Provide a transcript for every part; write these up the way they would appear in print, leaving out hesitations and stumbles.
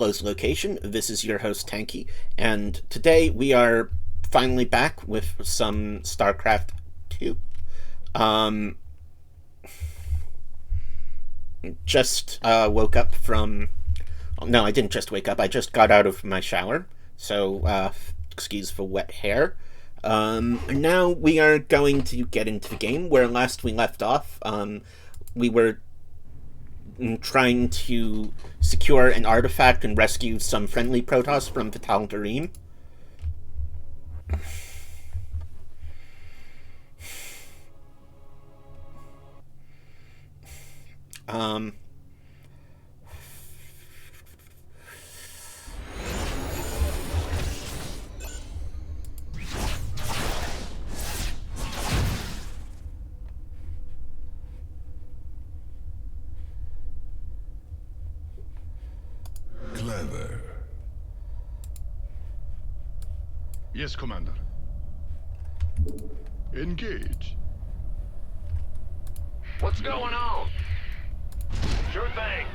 Close location. This is your host Tanky, and today we are finally back with some Starcraft 2. Um, just woke up from. No, I didn't just wake up. I just got out of my shower, so excuse the wet hair. Now we are going to get into the game where last we left off. We were trying to secure an artifact and rescue some friendly Protoss from Vital Dareem. Um, Clever. Yes, Commander. Engage. What's going on? Sure thing.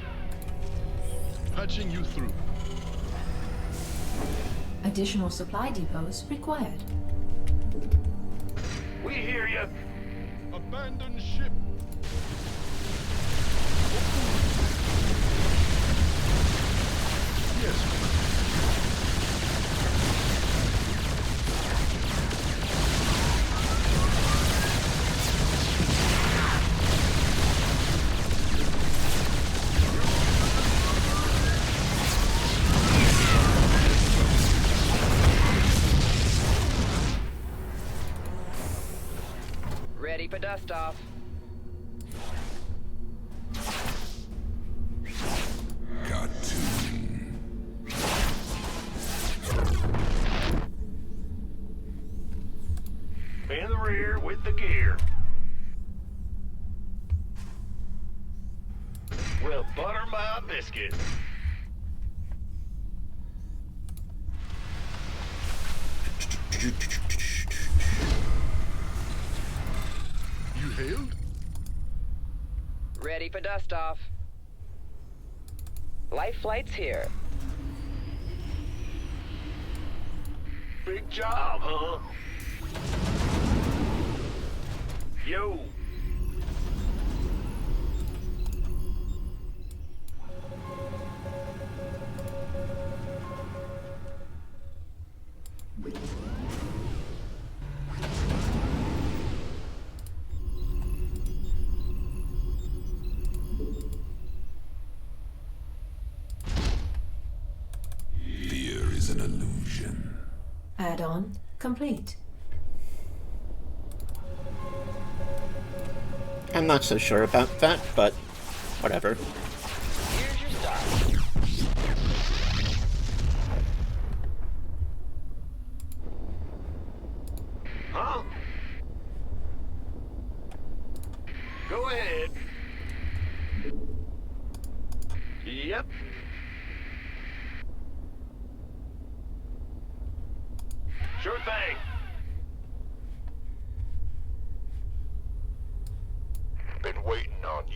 Patching you through. Additional supply depots required. We hear you. Abandon ship. Yes, Commander. Ready for dust off. Cartoon. In the rear with the gear. Well, butter my biscuit. You hailed? Ready for dust off. Life flight's here. Big job, huh? Yo. Fear is an illusion. Add-on complete. I'm not so sure about that, but whatever. Here's your stuff. Huh? Go ahead. Yep. Sure thing. Been waiting on you.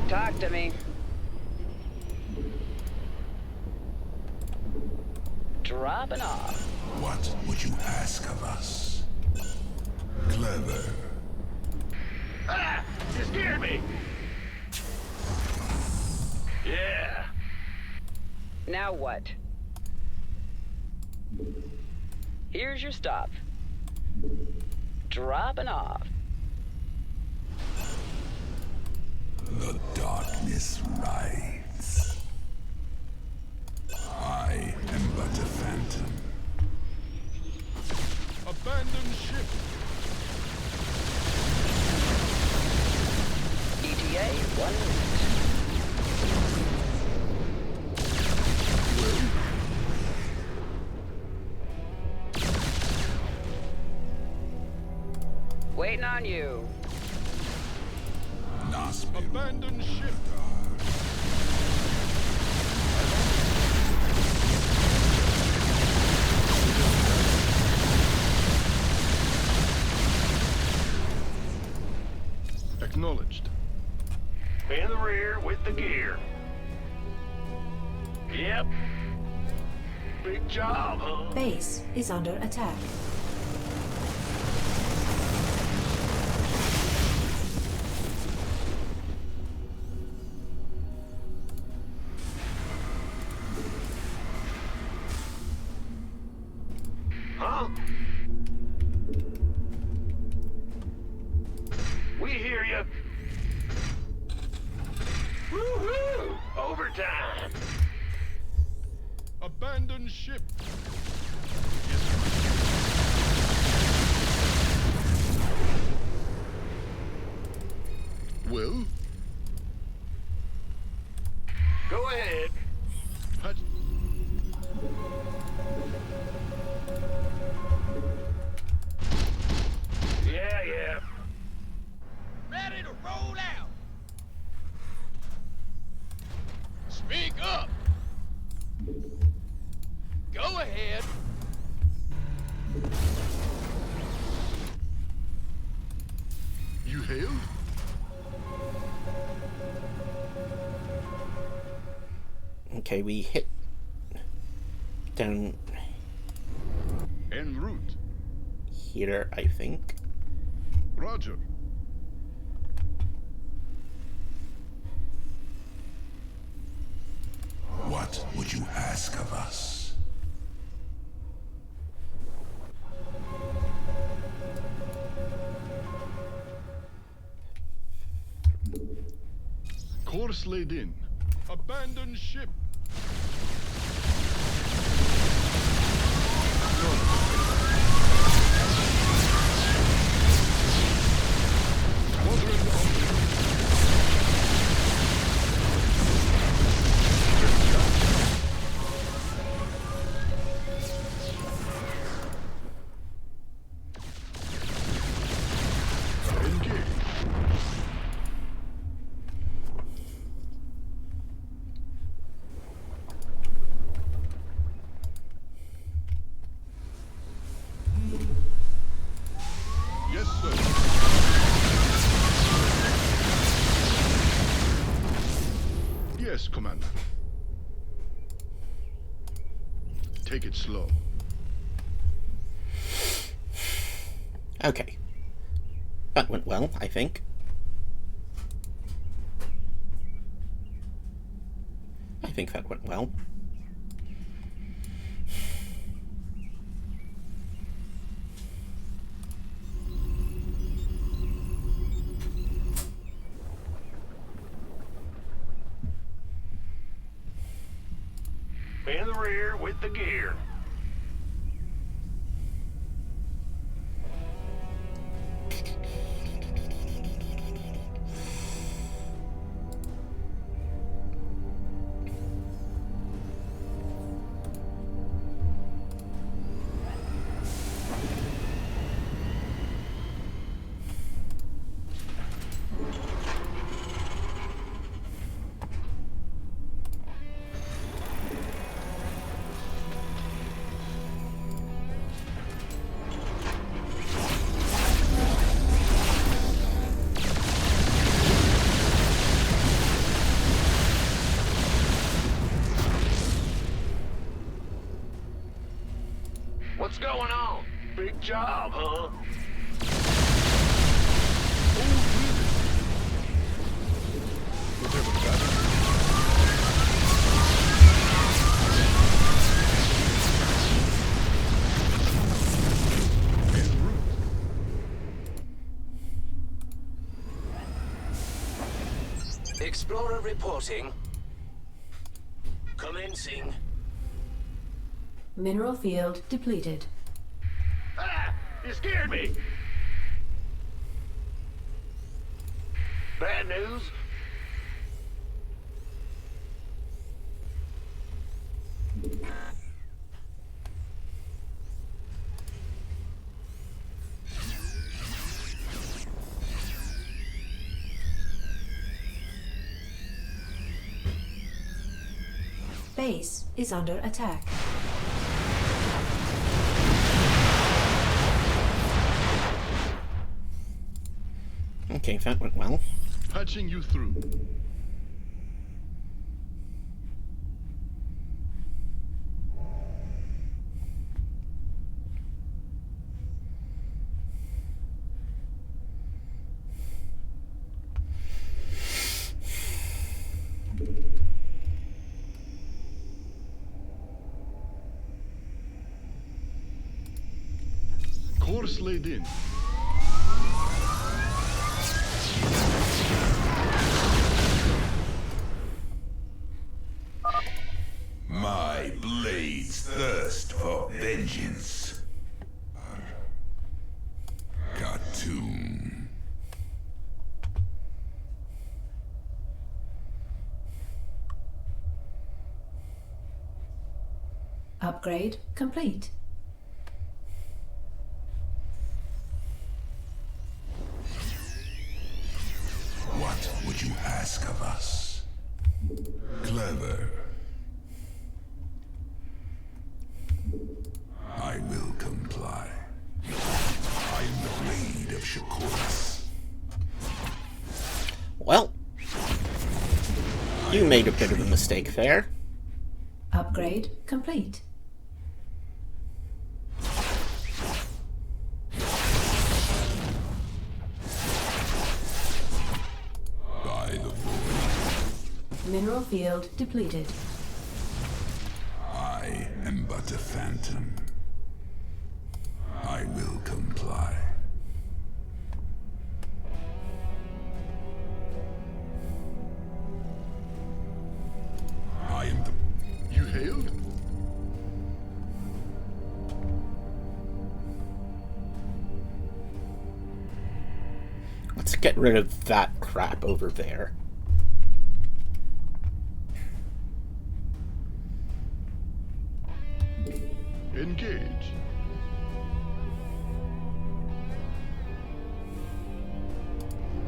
Talk to me. Dropping off. What would you ask of us? Clever. Ah! You scared me! Yeah. Now what? Here's your stuff. Dropping off. The darkness rides. I am but a phantom. Abandon ship. ETA 1 minute. Waiting on you. Abandon ship. Acknowledged. In the rear with the gear. Yep. Big job, huh? Base is under attack. Huh? We hear you. Woohoo! Overtime. Abandon ship. Well, Go ahead. patch. Yeah. Ready to roll out. Speak up. Go ahead. You hailed? Okay, we hit down En route. here, I think. Roger. What would you ask of us? Course laid in. Abandon ship. Squadron on. Engage. Yes, sir. Yes, Commander. Take it slow. Okay. That went well, I think. I think that went well. In the rear with the gear. What's going on? Big job, huh? Whatever that. En route. Explorer reporting. Commencing. Mineral field depleted. Ah! You scared me! Bad news? Base is under attack. Okay, that went well. Patching you through. Course laid in. My blades thirst for vengeance. Cartoon. Upgrade complete. What would you ask of us? Clever. I will comply. I am the blade of Shakuras. Well, you made a bit of a mistake there. Upgrade complete. By the void, Mineral field depleted. I am but a phantom. I will comply. I am the... You hailed? Let's get rid of that crap over there. Engage.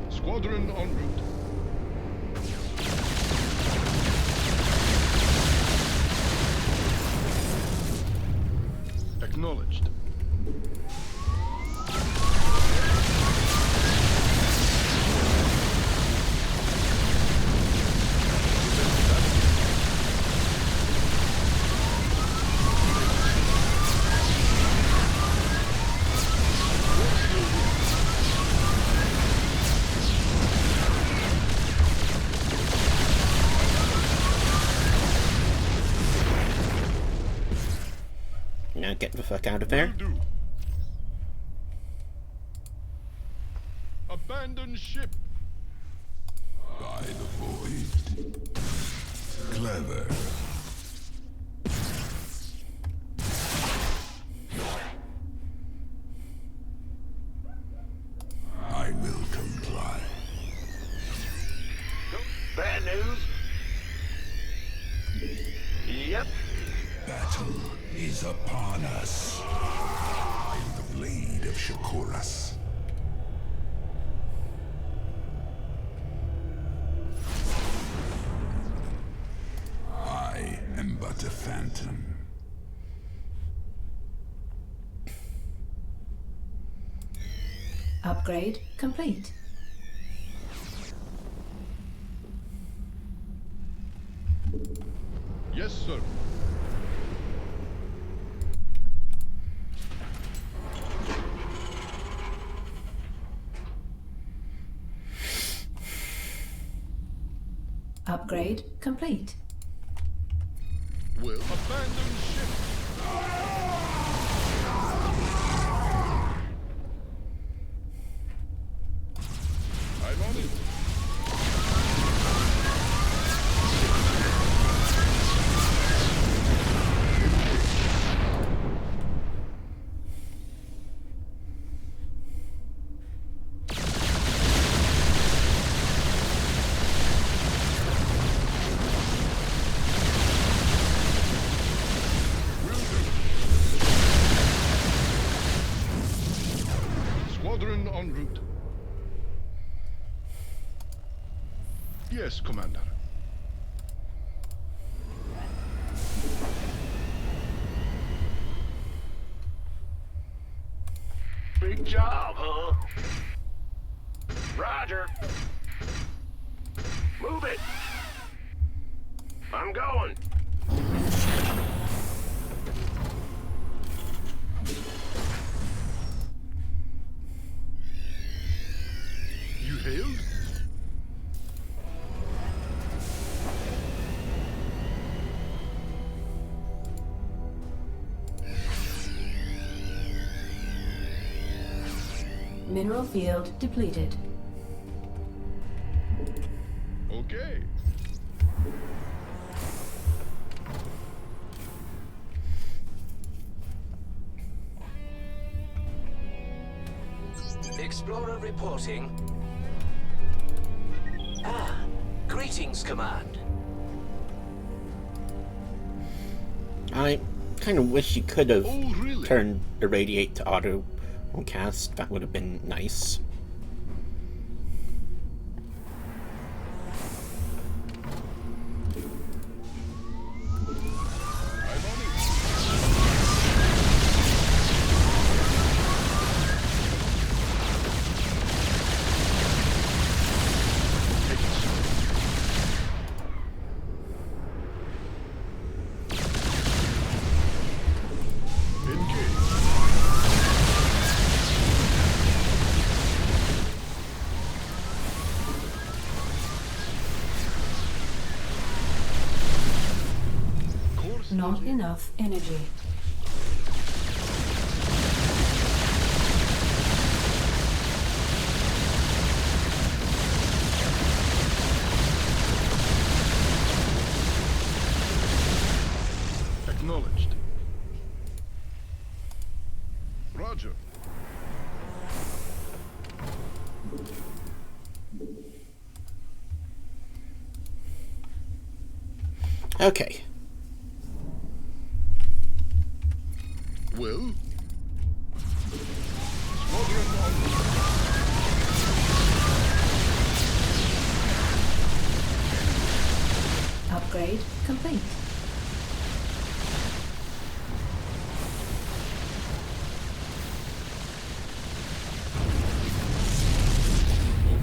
Squadron en route. Acknowledged. Now get the fuck out of there. Will do. Abandon ship. By the void. Clever. I will comply. Bad news? Yep. Battle is upon us. I am the blade of Shakuras. I am but a phantom. Upgrade complete. Yes, sir. Upgrade complete. Will abandon ship. I'm on it. Squadron en route. Yes, Commander. Big job, huh? Roger. Move it. I'm going. You hailed? Mineral field depleted. Okay. Explorer reporting. Greetings, Command. I kind of wish you could have Oh, really? turned Irradiate to auto cast. That would have been nice. I'm on it. Take it slow. Engage. Course Not loaded. enough energy. Acknowledged. Roger. Okay. Well? Squadron on route. Upgrade complete.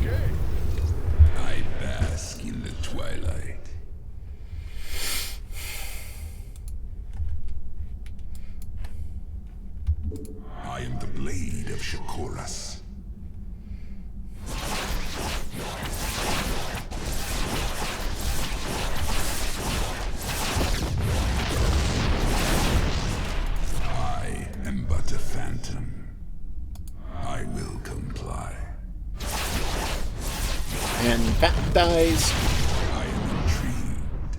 Okay. I bask in the twilight. I am the blade of Shakuras. I am but a phantom. I will comply. And that dies. I am intrigued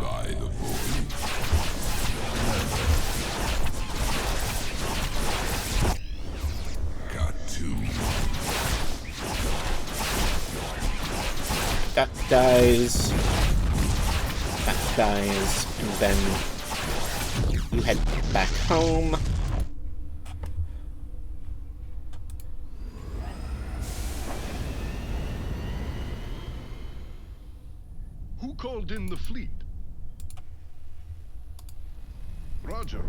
by the void. Got two. That dies. That dies. And then you head back home. Who called in the fleet? Roger.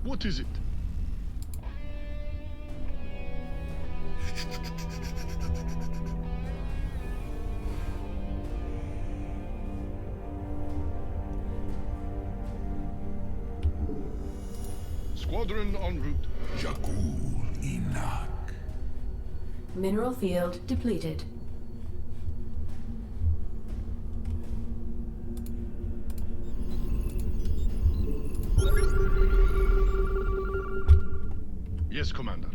What is it? Squadron en route. Jakul Inak. Mineral field depleted. Yes, Commander.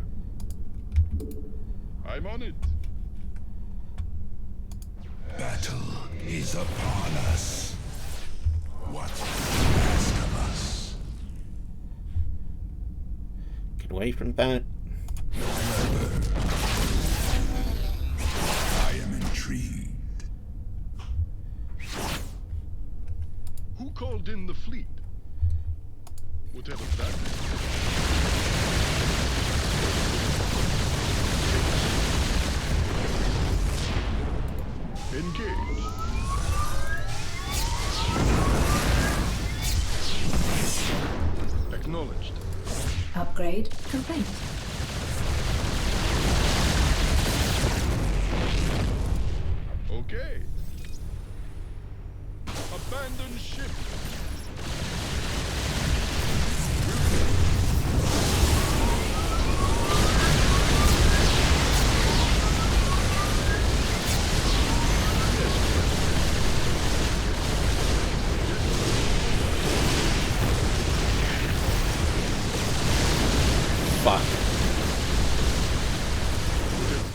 I'm on it. Battle is upon us. What do you ask of us? Get away from that. Clever called in the fleet? Whatever that is. Engage. Acknowledged. Upgrade complete. Okay. Abandon ship. Fuck.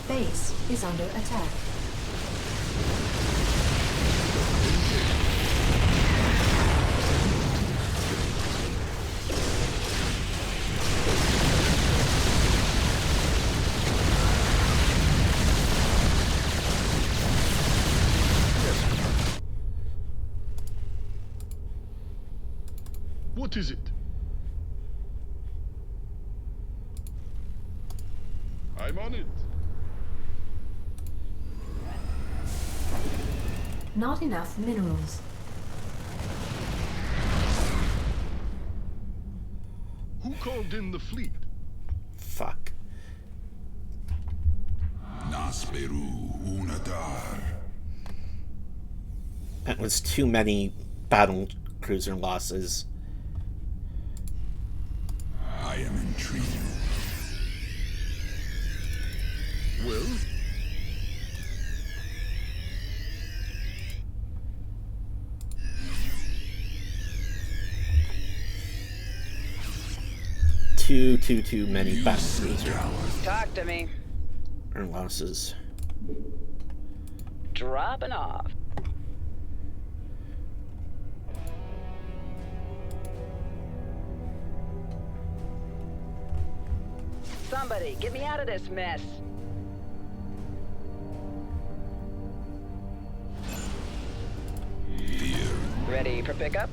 Base is under attack. What is it? I'm on it. Not enough minerals. Who called in the fleet? Fuck. Nasperu Unadar. That was too many battle cruiser losses. I am intrigued. Well, Too many battle cruiser Talk to me. or losses. Dropping off. Somebody, get me out of this mess. Ready for pickup?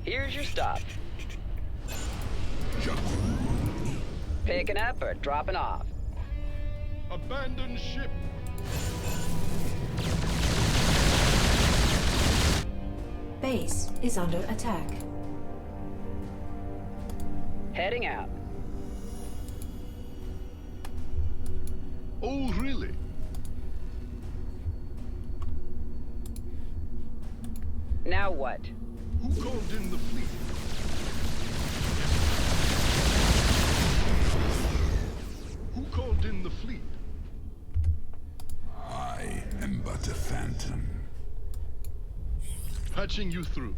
Here's your stop. Picking up or dropping off? abandon ship. Base is under attack. Heading out. Oh, really? Now what? Who called in the fleet? Who called in the fleet? I am but a phantom. Patching you through.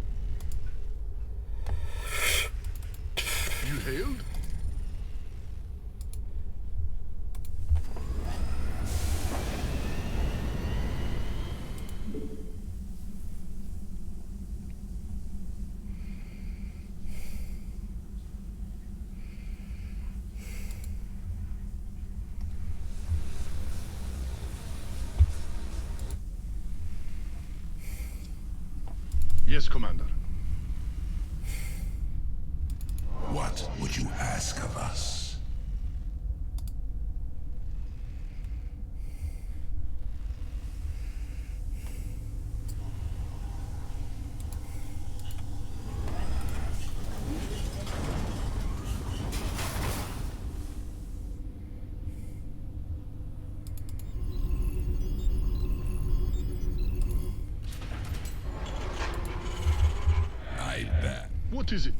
You hailed? Yes, Commander. What would you ask of us? I bet. What is it?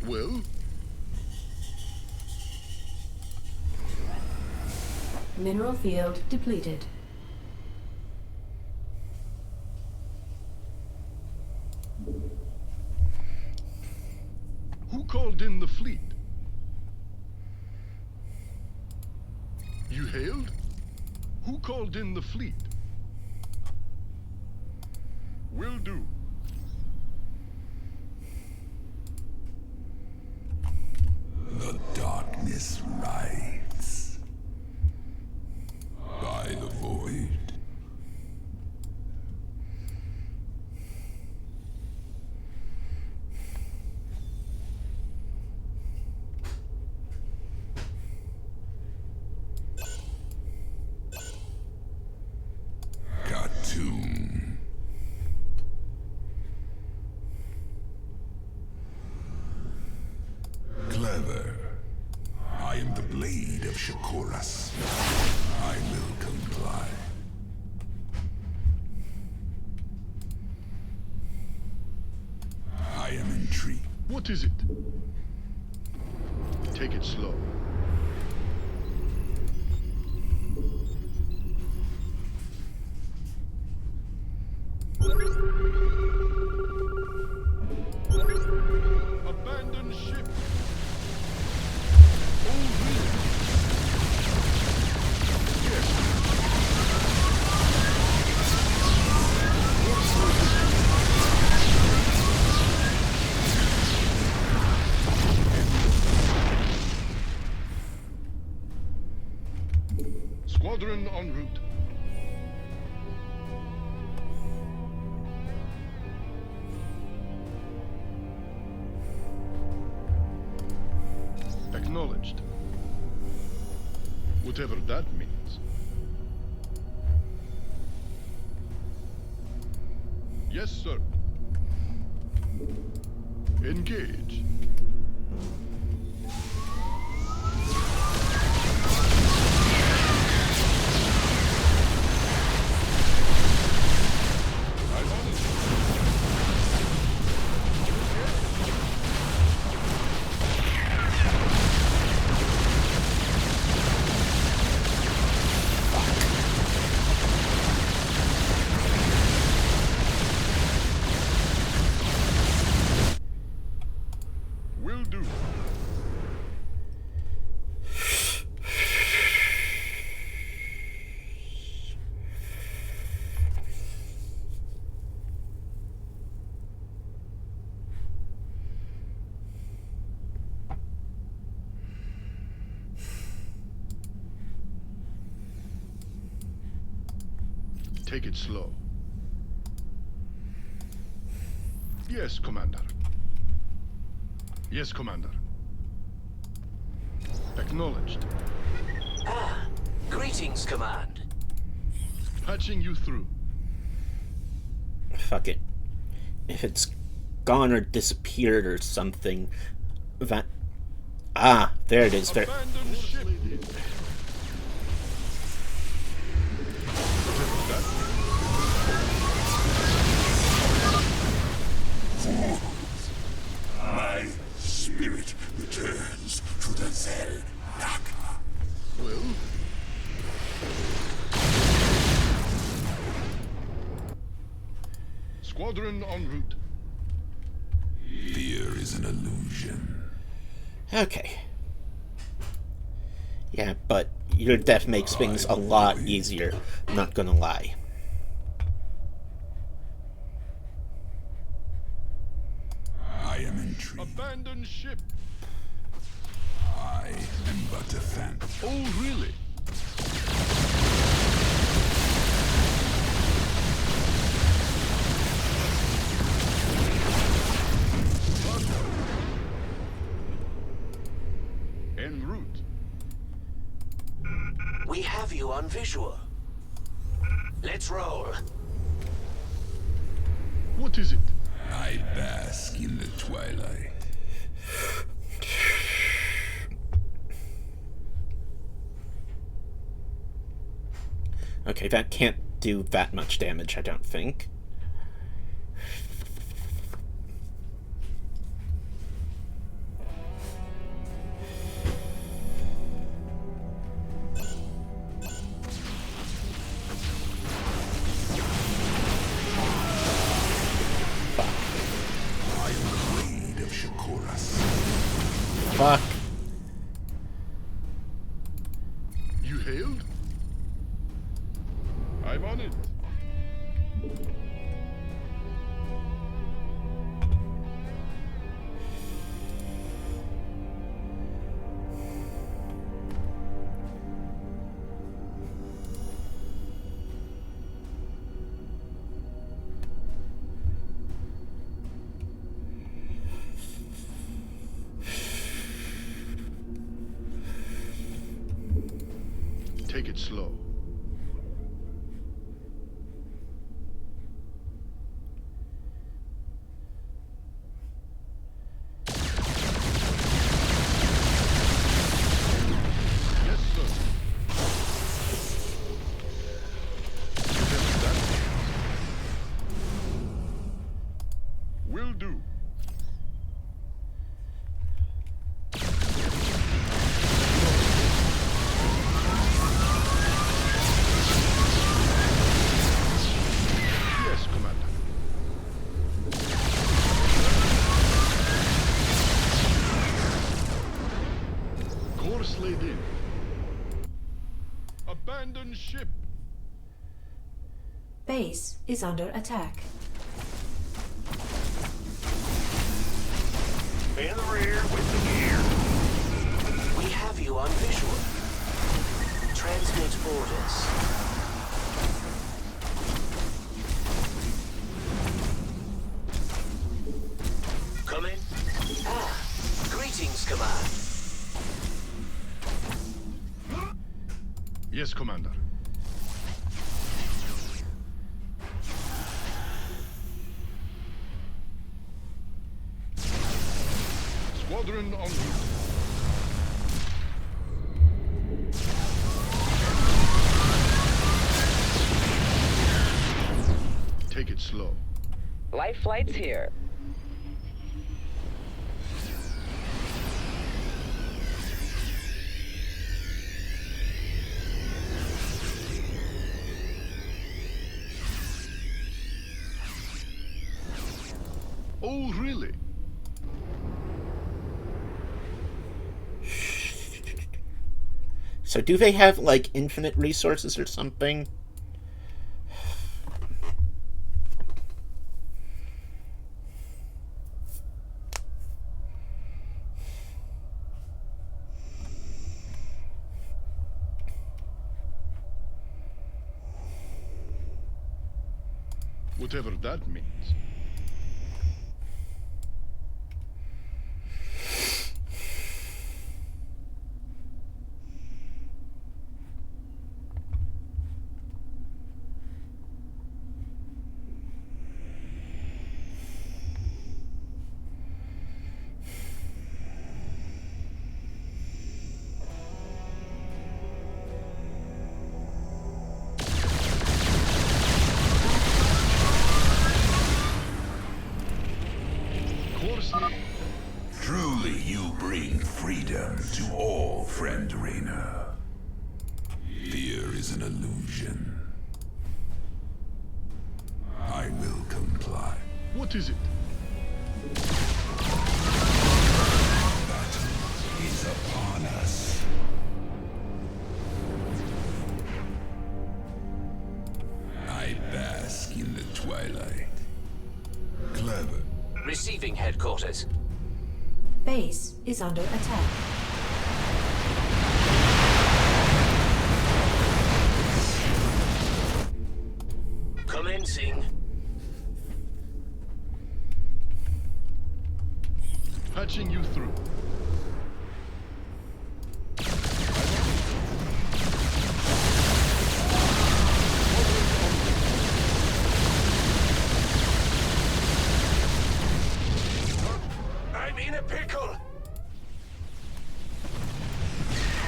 Well, Mineral field depleted. who called in the fleet? You hailed? Who called in the fleet? Will do. The darkness rides by the void. Shakuras. I will comply. I am intrigued. What is it? Take it slow. Abandon ship. Oh, really? Yes. Squadron en route. Acknowledged. Whatever that means. Yes, sir. Engage. I'm on it. Will do. Take it slow. Yes, Commander. Yes, Commander. Acknowledged. Greetings, Command. Patching you through. Fuck it. If it's gone or disappeared or something, that... Ah, there it is. There. Abandon ship. My spirit returns to the Zerg. Well, squadron en route. Fear is an illusion. Okay. Yeah, but your death makes things a lot easier, not gonna lie. I am intrigued. Abandon ship. I am but a phantom. Oh, really? En route. We have you on visual. Let's roll. What is it? I bask in the twilight. Okay, that can't do that much damage, I don't think. I am the blade of Shakuras. Fuck. You hailed? I'm on it. Take it slow. Yes, sir. laid in. Abandon ship. Base is under attack. In the rear with the gear. We have you on visual. Transmit orders. Come in. Greetings, Command. Yes, Commander. Squadron en route. Take it slow. Life flight's here. Oh, really? So do they have, like, infinite resources or something? Whatever that means. Truly you bring freedom to all, friend Raynor. Fear is an illusion. I will comply. What is it? Battle is upon us. I bask in the twilight. Clever. Receiving headquarters. Base is under attack. Commencing. Patching you through. I'm in a pickle.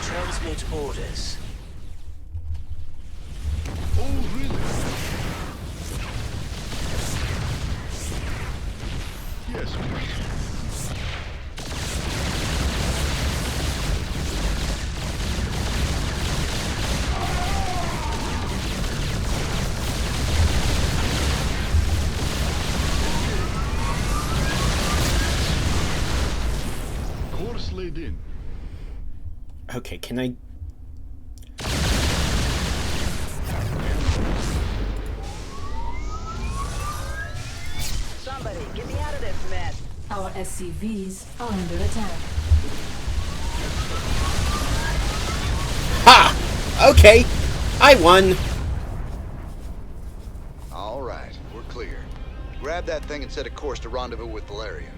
Transmit orders. Oh, really? Yes, please. Course laid in. Okay, can I... Somebody, get me out of this mess. Our SCVs are under attack. Ha! Okay, I won. All right, we're clear. Grab that thing and set a course to rendezvous with Valerian.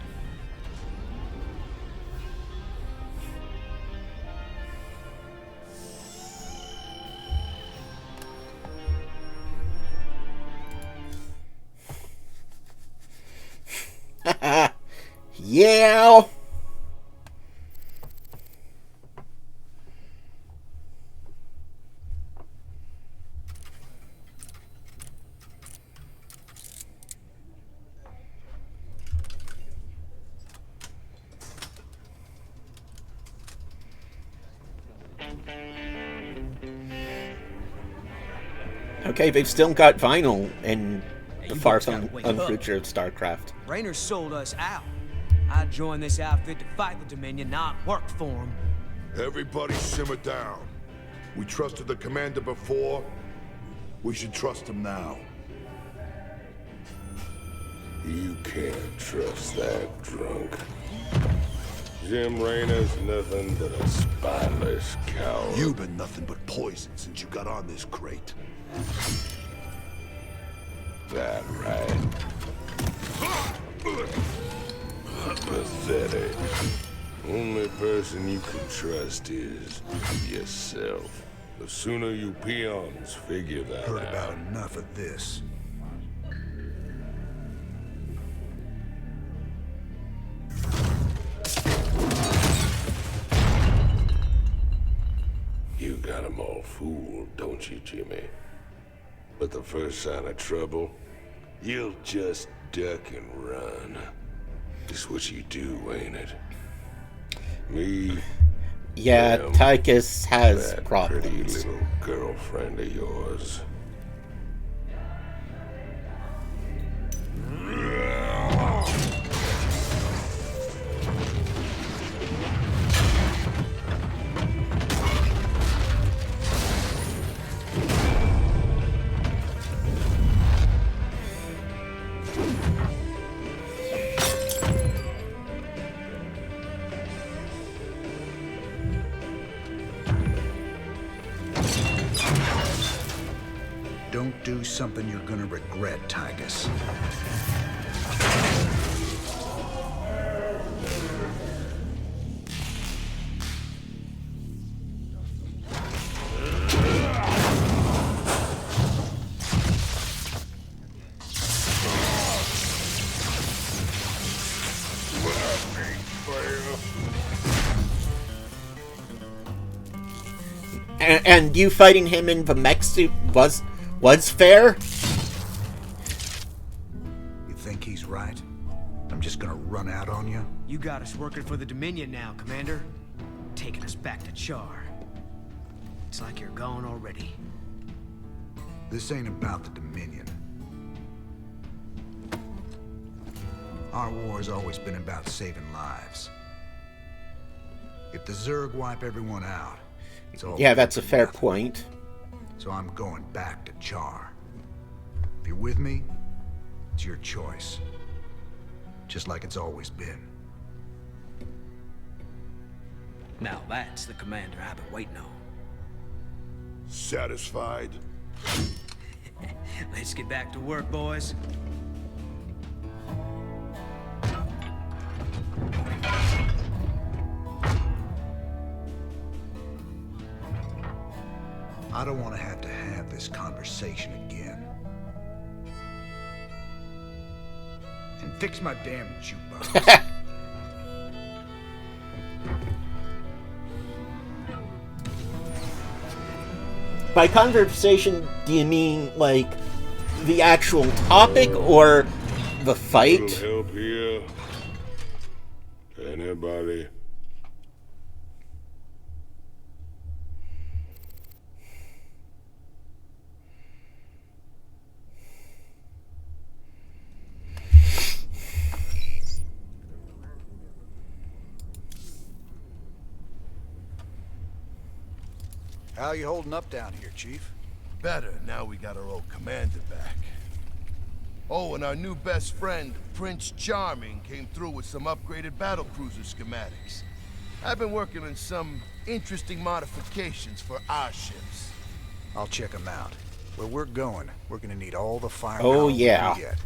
Yeah. Okay, they've still got vinyl in the far-flung future of Starcraft. Raynor sold us out. I joined this outfit to fight the Dominion, not work for them. Everybody simmer down. We trusted the commander before. We should trust him now. You can't trust that drunk. Jim Raynor's nothing but a spineless coward. You've been nothing but poison since you got on this crate. That right? Pathetic. Only person you can trust is yourself. The sooner you peons figure that Heard out. about enough of this. You got 'em all fooled, don't you, Jimmy? But the first sign of trouble, you'll just duck and run. It's what you do, ain't it? Me, Yeah, them, Tychus has that pretty problems. little girlfriend of yours. Don't do something you're gonna regret, Tychus. And you fighting him in the mech suit was fair? You think he's right? I'm just gonna run out on you? You got us working for the Dominion now, Commander. Taking us back to Char. It's like you're gone already. This ain't about the Dominion. Our war's always been about saving lives. If the Zerg wipe everyone out, it's all Yeah, good that's a for fair nothing. point. So I'm going back to Char. If you're with me, it's your choice. Just like it's always been. Now that's the commander I've been waiting on. Satisfied? Let's get back to work, boys. I don't want to have this conversation again. And fix my damn jukebox. By conversation, do you mean, like, the actual topic or the fight? Little help here? Anybody? How you holding up down here, Chief? Better, now we got our old commander back. Oh, and our new best friend, Prince Charming, came through with some upgraded battlecruiser schematics. I've been working on some interesting modifications for our ships. I'll check them out. Where we're going, we're gonna need all the firepower Oh, we yeah. can get.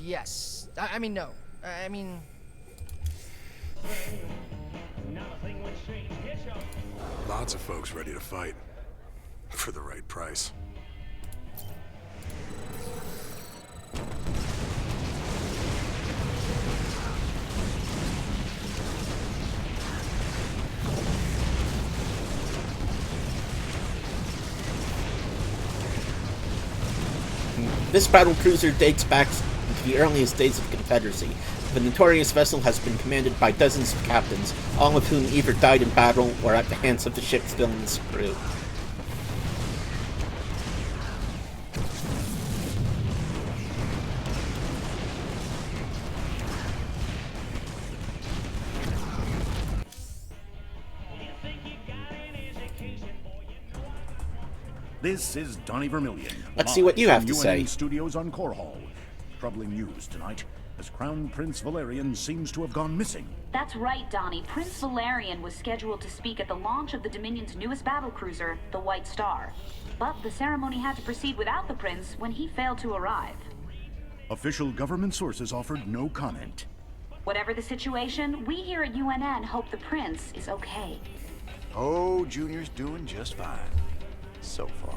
Yes. I mean, no. I mean, Lots of folks ready to fight. For the right price. This battlecruiser dates back to the earliest days of the Confederacy. The notorious vessel has been commanded by dozens of captains, all of whom either died in battle or at the hands of the ship's villainous crew. This is Donnie Vermillion. Let's see what you have to say. Studios on Core Hall. Troubling news tonight, as Crown Prince Valerian seems to have gone missing. That's right, Donnie. Prince Valerian was scheduled to speak at the launch of the Dominion's newest battlecruiser, the White Star. But the ceremony had to proceed without the prince when he failed to arrive. Official government sources offered no comment. Whatever the situation, we here at UNN hope the prince is okay. Oh, Junior's doing just fine. So far.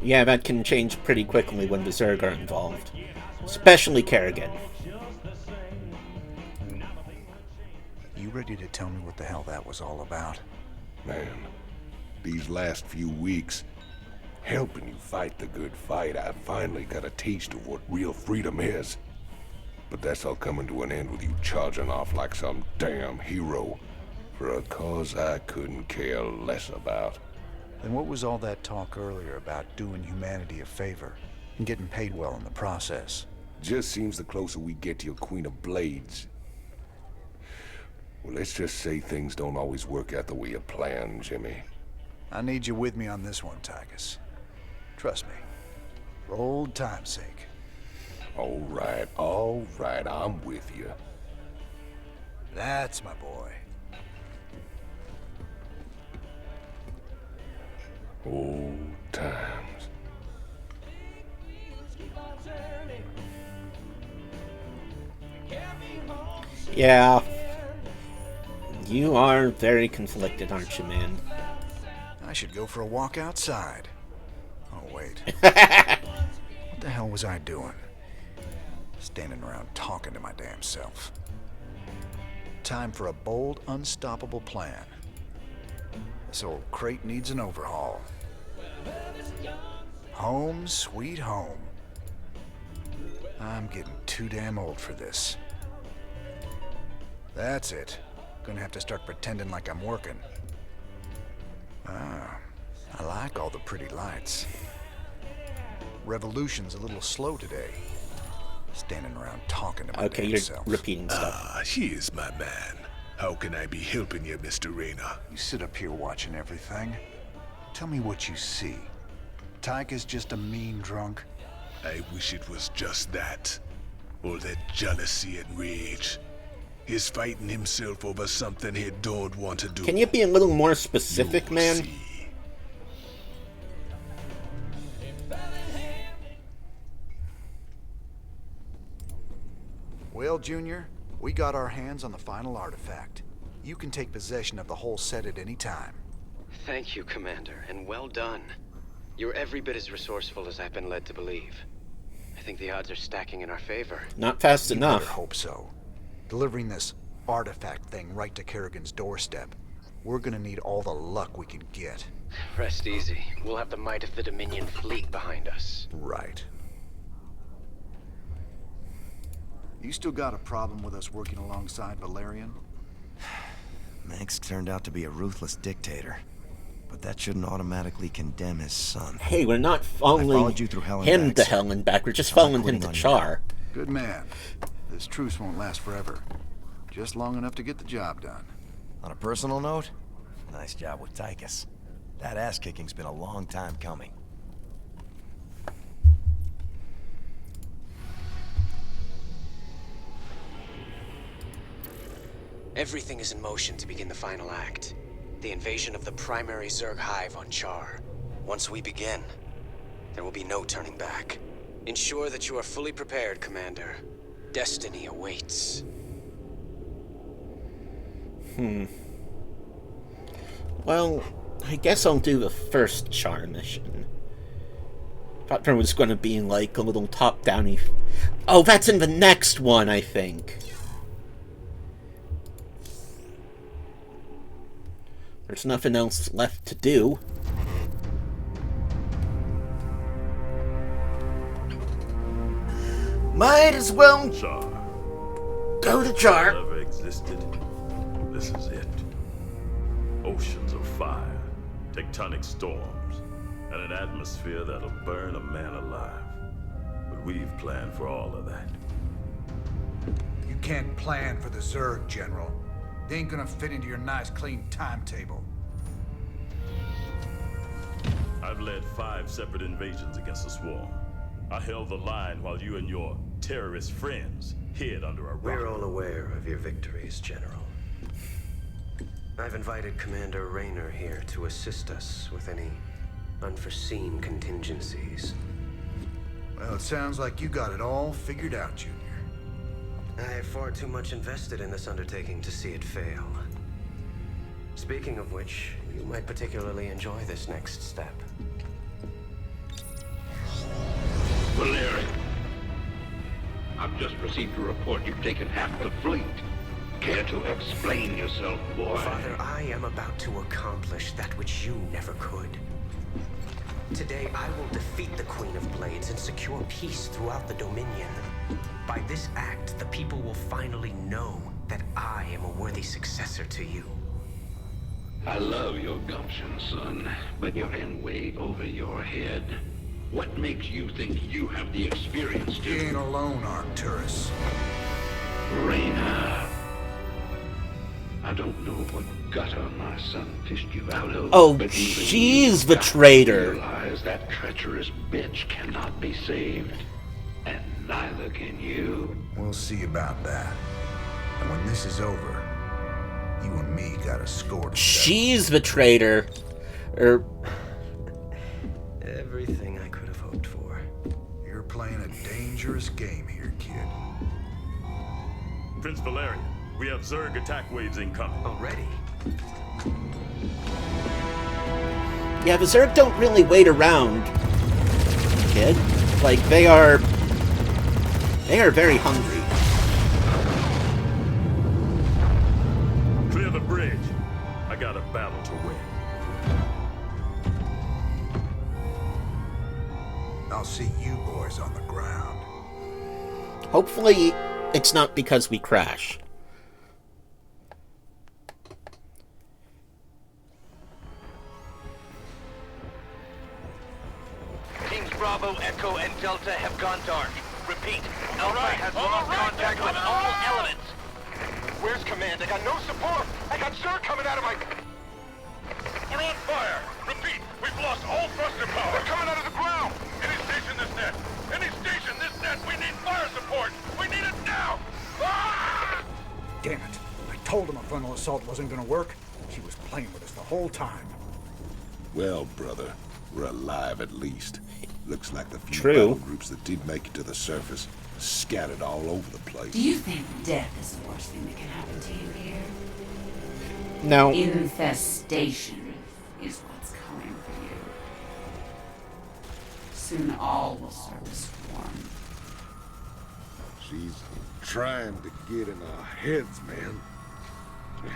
Yeah, that can change pretty quickly when the Zerg are involved. Especially Kerrigan. You ready to tell me what the hell that was all about? Man, these last few weeks, helping you fight the good fight, I finally got a taste of what real freedom is. But that's all coming to an end with you charging off like some damn hero for a cause I couldn't care less about. Then what was all that talk earlier about doing humanity a favor and getting paid well in the process? Just seems the closer we get to your Queen of Blades. Well, let's just say things don't always work out the way you planned, Jimmy. I need you with me on this one, Tychus. Trust me. For old time's sake. All right, I'm with you. That's my boy. Old times. Yeah. You are very conflicted, aren't you, man? I should go for a walk outside. Oh, wait. What the hell was I doing? Standing around talking to my damn self. Time for a bold, unstoppable plan. This old crate needs an overhaul. Home, sweet home. I'm getting too damn old for this. That's it. Gonna have to start pretending like I'm working. Ah, I like all the pretty lights. Revolution's a little slow today. Standing around talking to my damn self. Repeating stuff. Ah, here's my man. How can I be helping you, Mr. Raynor? You sit up here watching everything. Tell me what you see. Tychus just a mean drunk? I wish it was just that. All that jealousy and rage. He's fighting himself over something he don't want to do. Can you be a little more specific, man? See. Well, Junior, we got our hands on the final artifact. You can take possession of the whole set at any time. Thank you, Commander, and well done. You're every bit as resourceful as I've been led to believe. I think the odds are stacking in our favor. Not fast enough. I hope so. Delivering this artifact thing right to Kerrigan's doorstep. We're gonna need all the luck we can get. Rest easy. We'll have the might of the Dominion fleet behind us. Right. You still got a problem with us working alongside Valerian? Mengsk turned out to be a ruthless dictator. But that shouldn't automatically condemn his son. Hey, we're not following him to hell and back. We're just following him to Char. Good man. This truce won't last forever. Just long enough to get the job done. On a personal note, nice job with Tychus. That ass-kicking's been a long time coming. Everything is in motion to begin the final act. The invasion of the primary Zerg hive on Char. Once we begin, there will be no turning back. Ensure that you are fully prepared, Commander. Destiny awaits. Well, I guess I'll do the first Char mission. Thought there was going to be like a little top-downy. Oh, that's in the next one, I think. There's nothing else left to do. Might as well Char. go to Char. Ever existed? This is it. Oceans of fire, tectonic storms, and an atmosphere that'll burn a man alive. But we've planned for all of that. You can't plan for the Zerg, General. They ain't gonna fit into your nice, clean timetable. I've led 5 separate invasions against the swarm. I held the line while you and your terrorist friends hid under a rock. We're all aware of your victories, General. I've invited Commander Raynor here to assist us with any unforeseen contingencies. Well, it sounds like you got it all figured out, Junior. I have far too much invested in this undertaking to see it fail. Speaking of which, you might particularly enjoy this next step. Valerian, I've just received a report you've taken half the fleet. Care to explain yourself, boy? Father, I am about to accomplish that which you never could. Today, I will defeat the Queen of Blades and secure peace throughout the Dominion. By this act, the people will finally know that I am a worthy successor to you. I love your gumption, son, but you're in way over your head. What makes you think you have the experience to... You ain't alone, Arcturus. Raynor. I don't know what gutter my son fished you out of. Oh, but she's the traitor. Realize that treacherous bitch cannot be saved. And neither can you. We'll see about that. And when this is over, you and me got a score to settle. She's the traitor. Everything I could have hoped for. You're playing a dangerous game here, kid. Prince Valerian, we have Zerg attack waves incoming. Already? Yeah, the Zerg don't really wait around, kid. Like, they are very hungry. Clear the bridge. I got a battle to win. I'll see you boys on the ground. Hopefully, it's not because we crash. Teams Bravo, Echo, and Delta have gone dark. Repeat, Alpha has lost contact with all elements. Where's command? I got no support. I got Char coming out of my... We're on fire! Repeat, we've lost all thruster power! They're coming out of the ground! Any station this net! Any station this net! We need fire support! We need it now! Ah! Damn it. I told him a frontal assault wasn't gonna work. She was playing with us the whole time. Well, brother, we're alive at least. Looks like the few True. battle groups that did make it to the surface scattered all over the place. Do you think death is the worst thing that can happen to you here? No. Infestation is what's coming for you. Soon all will start to swarm. She's trying to get in our heads, man. We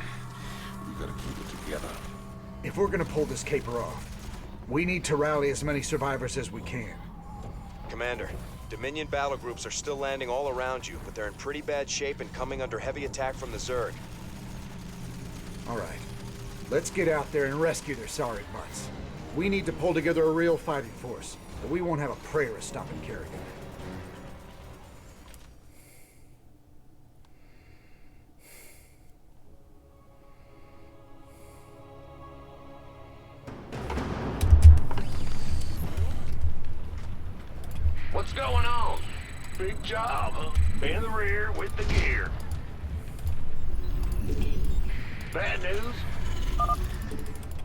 gotta keep it together. If we're gonna pull this caper off, we need to rally as many survivors as we can. Commander, Dominion battle groups are still landing all around you, but they're in pretty bad shape and coming under heavy attack from the Zerg. All right. Let's get out there and rescue their sorry butts. We need to pull together a real fighting force, but we won't have a prayer of stopping Kerrigan. What's going on? Big job, huh? In the rear with the gear. Bad news?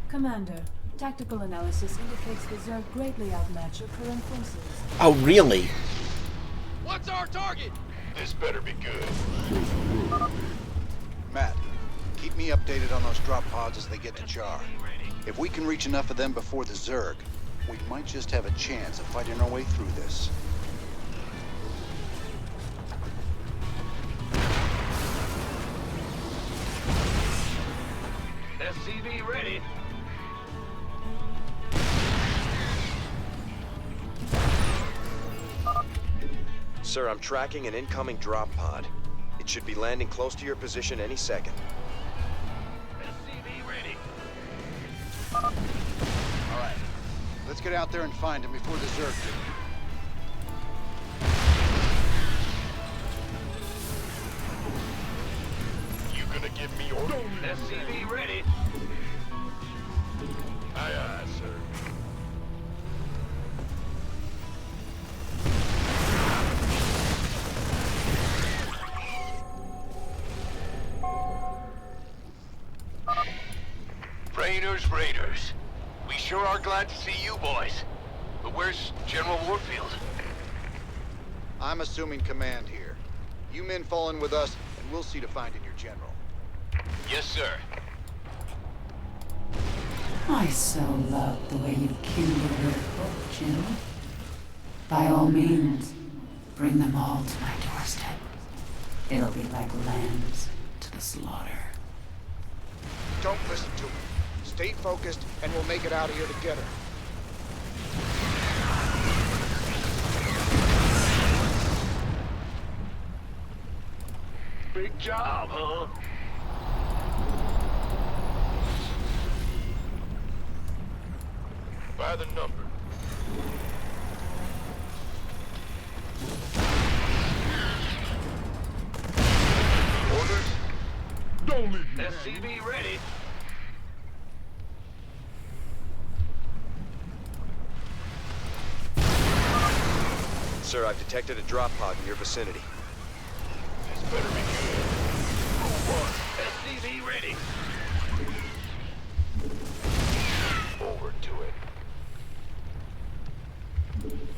Commander, tactical analysis indicates the Zerg greatly outmatch your current forces. Oh, really? What's our target? This better be good. Matt, Keep me updated on those drop pods as they get to Char. If we can reach enough of them before the Zerg, we might just have a chance of fighting our way through this. SCV ready. Sir, I'm tracking an incoming drop pod. It should be landing close to your position any second. SCV ready. All right, let's get out there and find him before the Zerg do. You gonna give me orders? SCV ready. Aye, aye, sir. Raiders. We sure are glad to see you boys. But where's General Warfield? I'm assuming command here. You men fall in with us, and we'll see to finding your general. Yes, sir. I so love the way you kindle your hope, Jim. By all means, bring them all to my doorstep. It'll be like lambs to the slaughter. Don't listen to him. Stay focused, and we'll make it out of here together. Big job, huh? By the number. Orders? Don't leave me. SCV ready. Sir, I've detected a drop pod in your vicinity. This better be good. SCV ready. Over to it.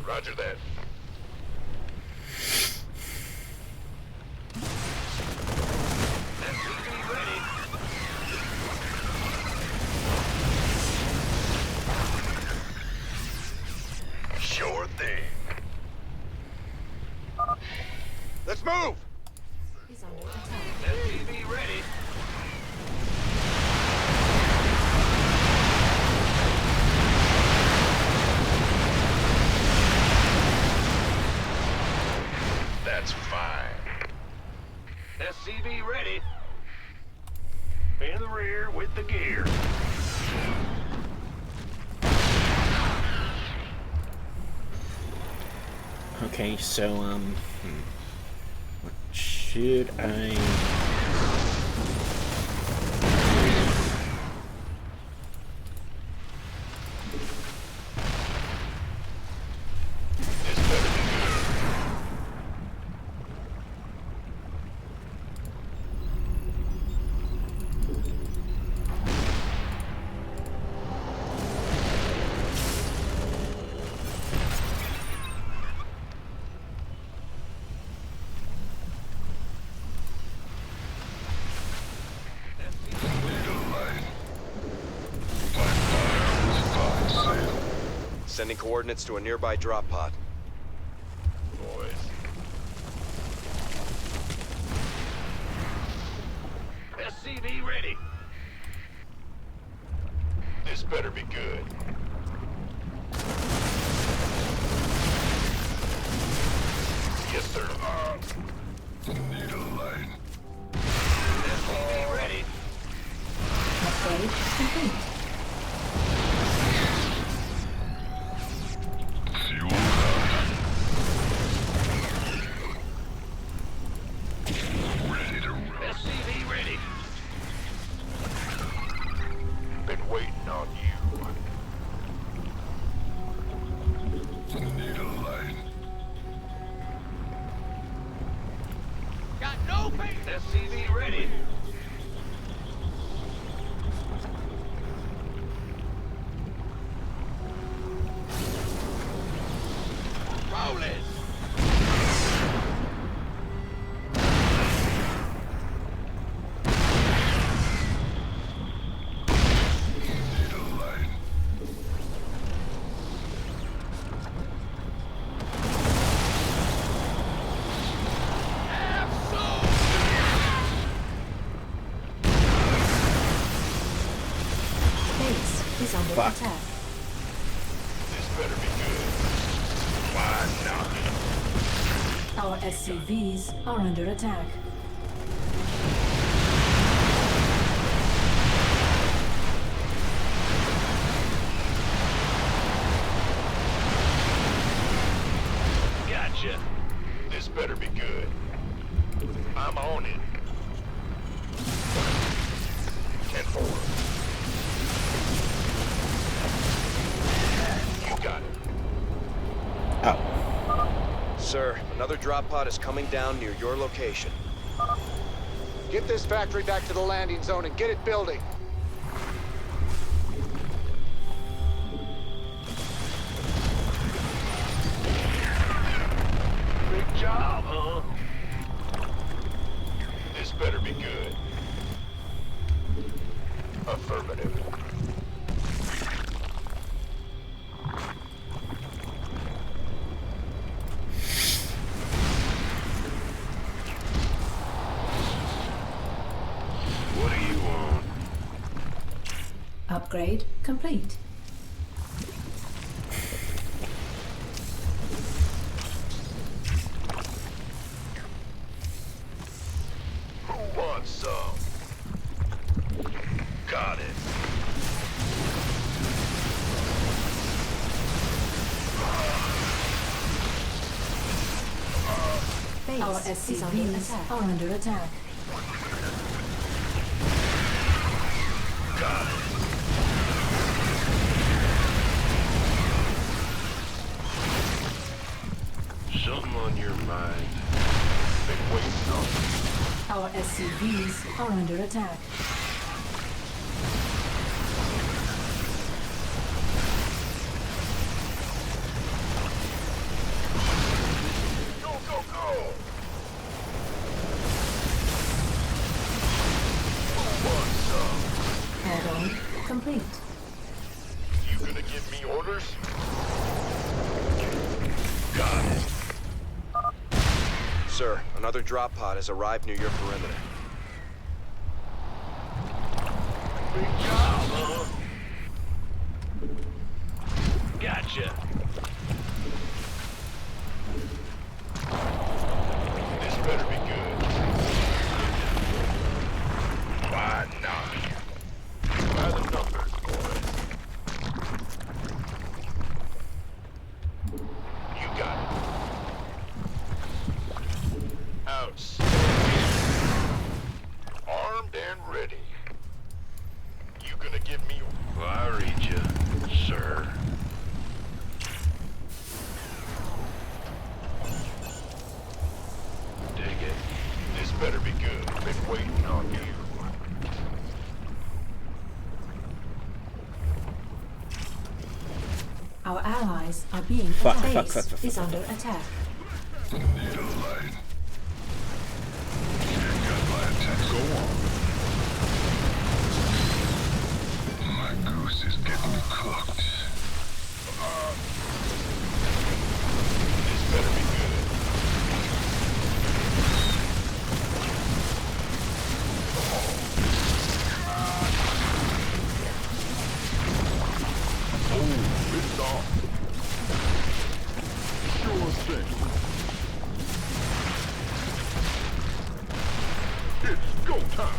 Roger that. SCV ready. Sure thing. Let's move! SCV ready. That's fine. SCV ready. In the rear with the gear. Okay, so, what should I... Sending coordinates to a nearby drop pod. Boys. SCV ready. This better be good. Yes, sir. Need a line. SCV ready. Upgrade complete. Fuel out. Ready to roll. SCV ready. Been waiting on you. Need a line. Got no faith. SCV ready. Rolling. fuck. attack. This better be good. Why not? Our SCVs are under attack. Gotcha. This better be good. I'm on it. 10-4. You got it. Oh. Sir, another drop pod is coming down near your location. Get this factory back to the landing zone and get it building. Big job, huh? This better be good. Affirmative. What do you want? Upgrade complete. Who wants some? Got it. Our SCVs are under attack. Got it. Something on your mind? Been waiting on you. Our SCVs are under attack. Go, go, go! Who wants some? Add-on complete. You gonna give me orders? Got it. Sir, another drop pod has arrived near your perimeter. Big job, huh? Gotcha. This better be good. Why not? By the numbers, boy. You got it. Outstanding. Armed and ready. You gonna give me... Well, I read you, sir. Dig it. This better be good. Been waiting on you. Our allies are being Fuck, attacked. fuck, fuck, fuck, Base is fuck. under attack. Need a light. Can't got my attack. Go on. My goose is getting cooked. This better be good. Oh, it's off. Sure thing. It's go time.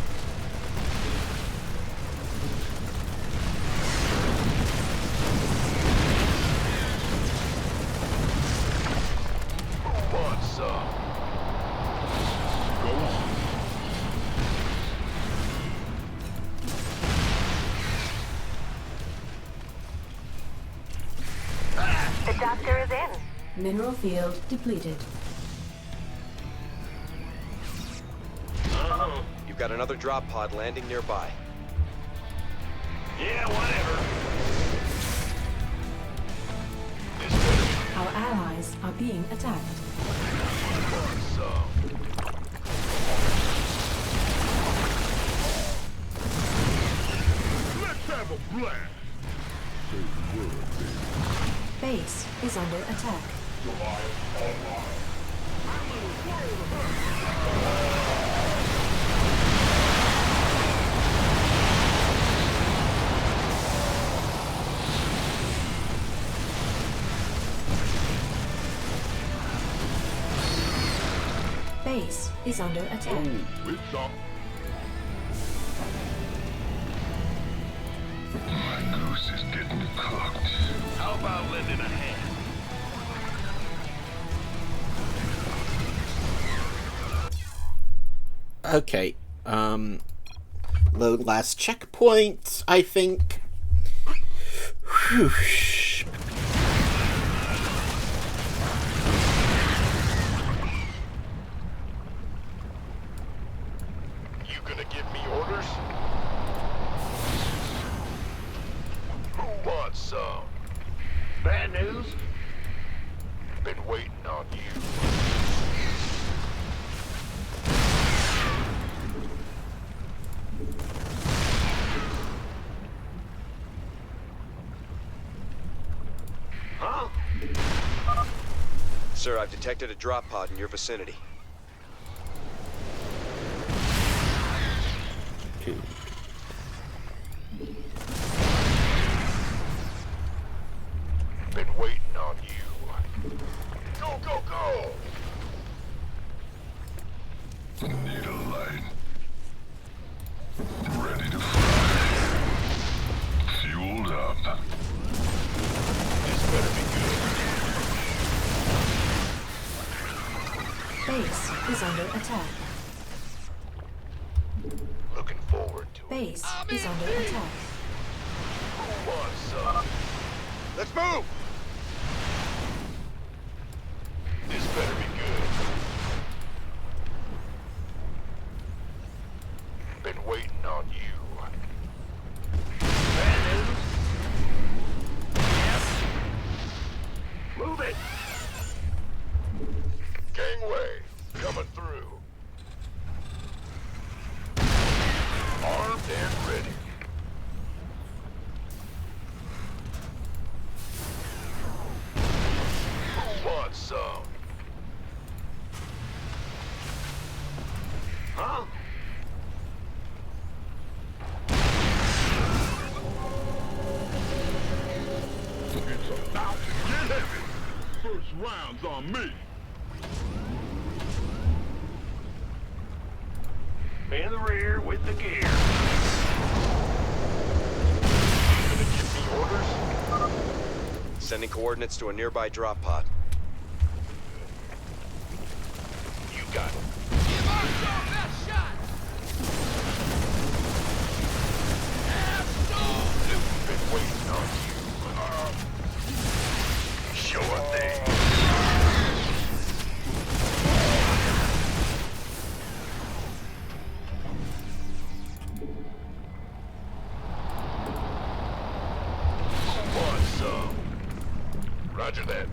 Who wants some? Go on. The doctor is in. Mineral field depleted. You've got another drop pod landing nearby. Yeah, whatever. Our allies are being attacked. Let's have a blast. Say the word, baby. Base is under attack. Base is under attack. My goose is getting cooked. How about lending a hand? Okay, load last checkpoint, I think. Whew. You gonna give me orders? Who wants some? Bad news? Been waiting on you. Huh? Sir, I've detected a drop pod in your vicinity. Been waiting on you. Go, go, go! Need a light. Ready to fly. Fueled up. This better be good. Base is under attack. Looking forward to it. Base is under attack. Who wants some? Let's move! This better be good. Been waiting on you. Bad news? Yes. Move it! Gangway, coming through. Armed and ready. Who wants some? Huh? It's about to get heavy. First round's on me. In the rear with the gear. You gonna give me orders? Sending coordinates to a nearby drop pod. You got it. Give ourselves that shot! Absolutely! Been waiting on you. Show up there. Who wants some? Roger that.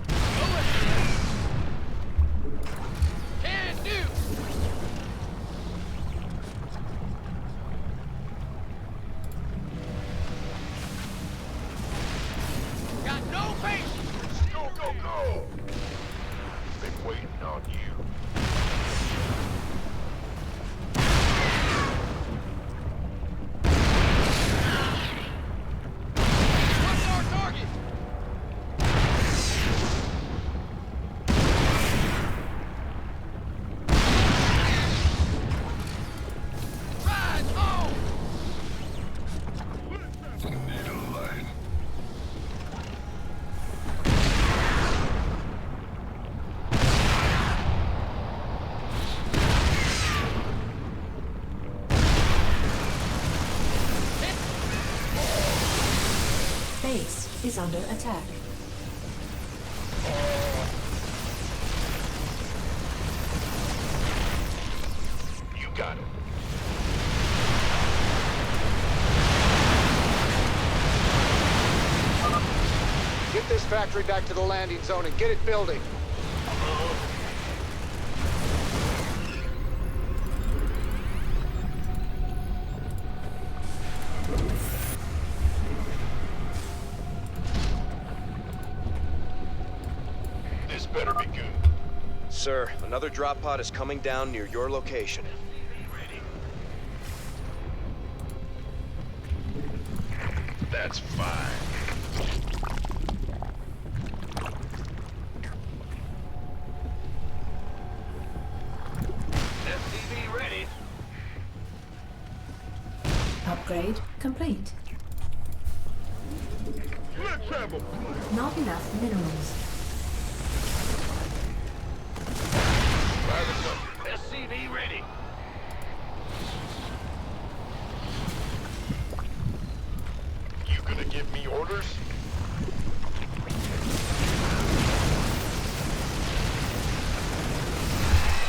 Can do. Got no patience. Go, go, go. Been waiting on you. What's our target? Rise home. Need a light. Base is under attack. You got it. Get this factory back to the landing zone and get it building. This better be good. Sir, another drop pod is coming down near your location. That's fine. Upgrade complete. Let's have a play. Not enough minerals. SCV ready. You gonna give me orders?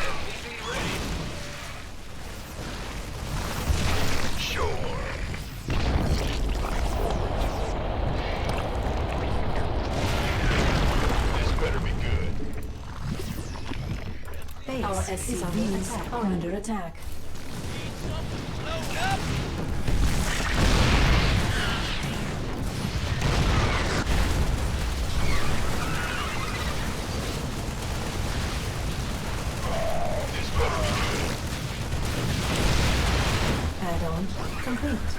SCV ready. Sure. This better be good. Our SCVs are under attack. Load up. This better be good. Add-on complete.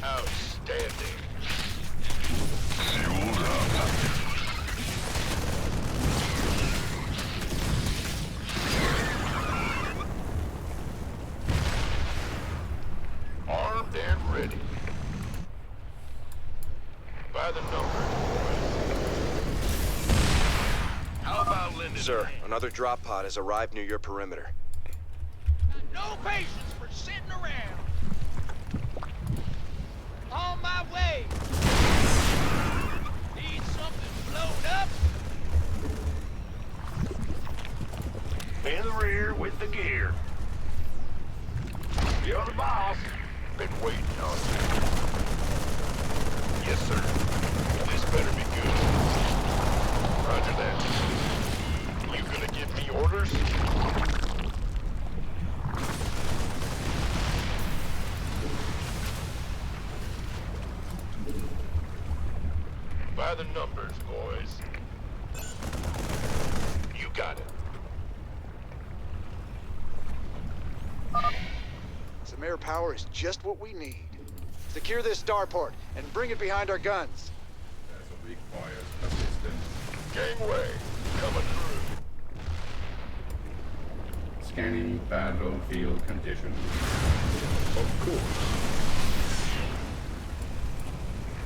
Outstanding. Armed and ready. By the numbers, boys. How about Linden? Sir, another drop pod has arrived near your perimeter. No patience for sitting around. On my way. Need something blown up? In the rear with the gear. You're the boss. Been waiting on you. Yes, sir. This better be good. Roger that. You gonna give me orders? By the numbers, boys. You got it. Some air power is just what we need. Secure this starport and bring it behind our guns. Requires assistance. Gangway, coming through. Scanning battlefield conditions. Of course.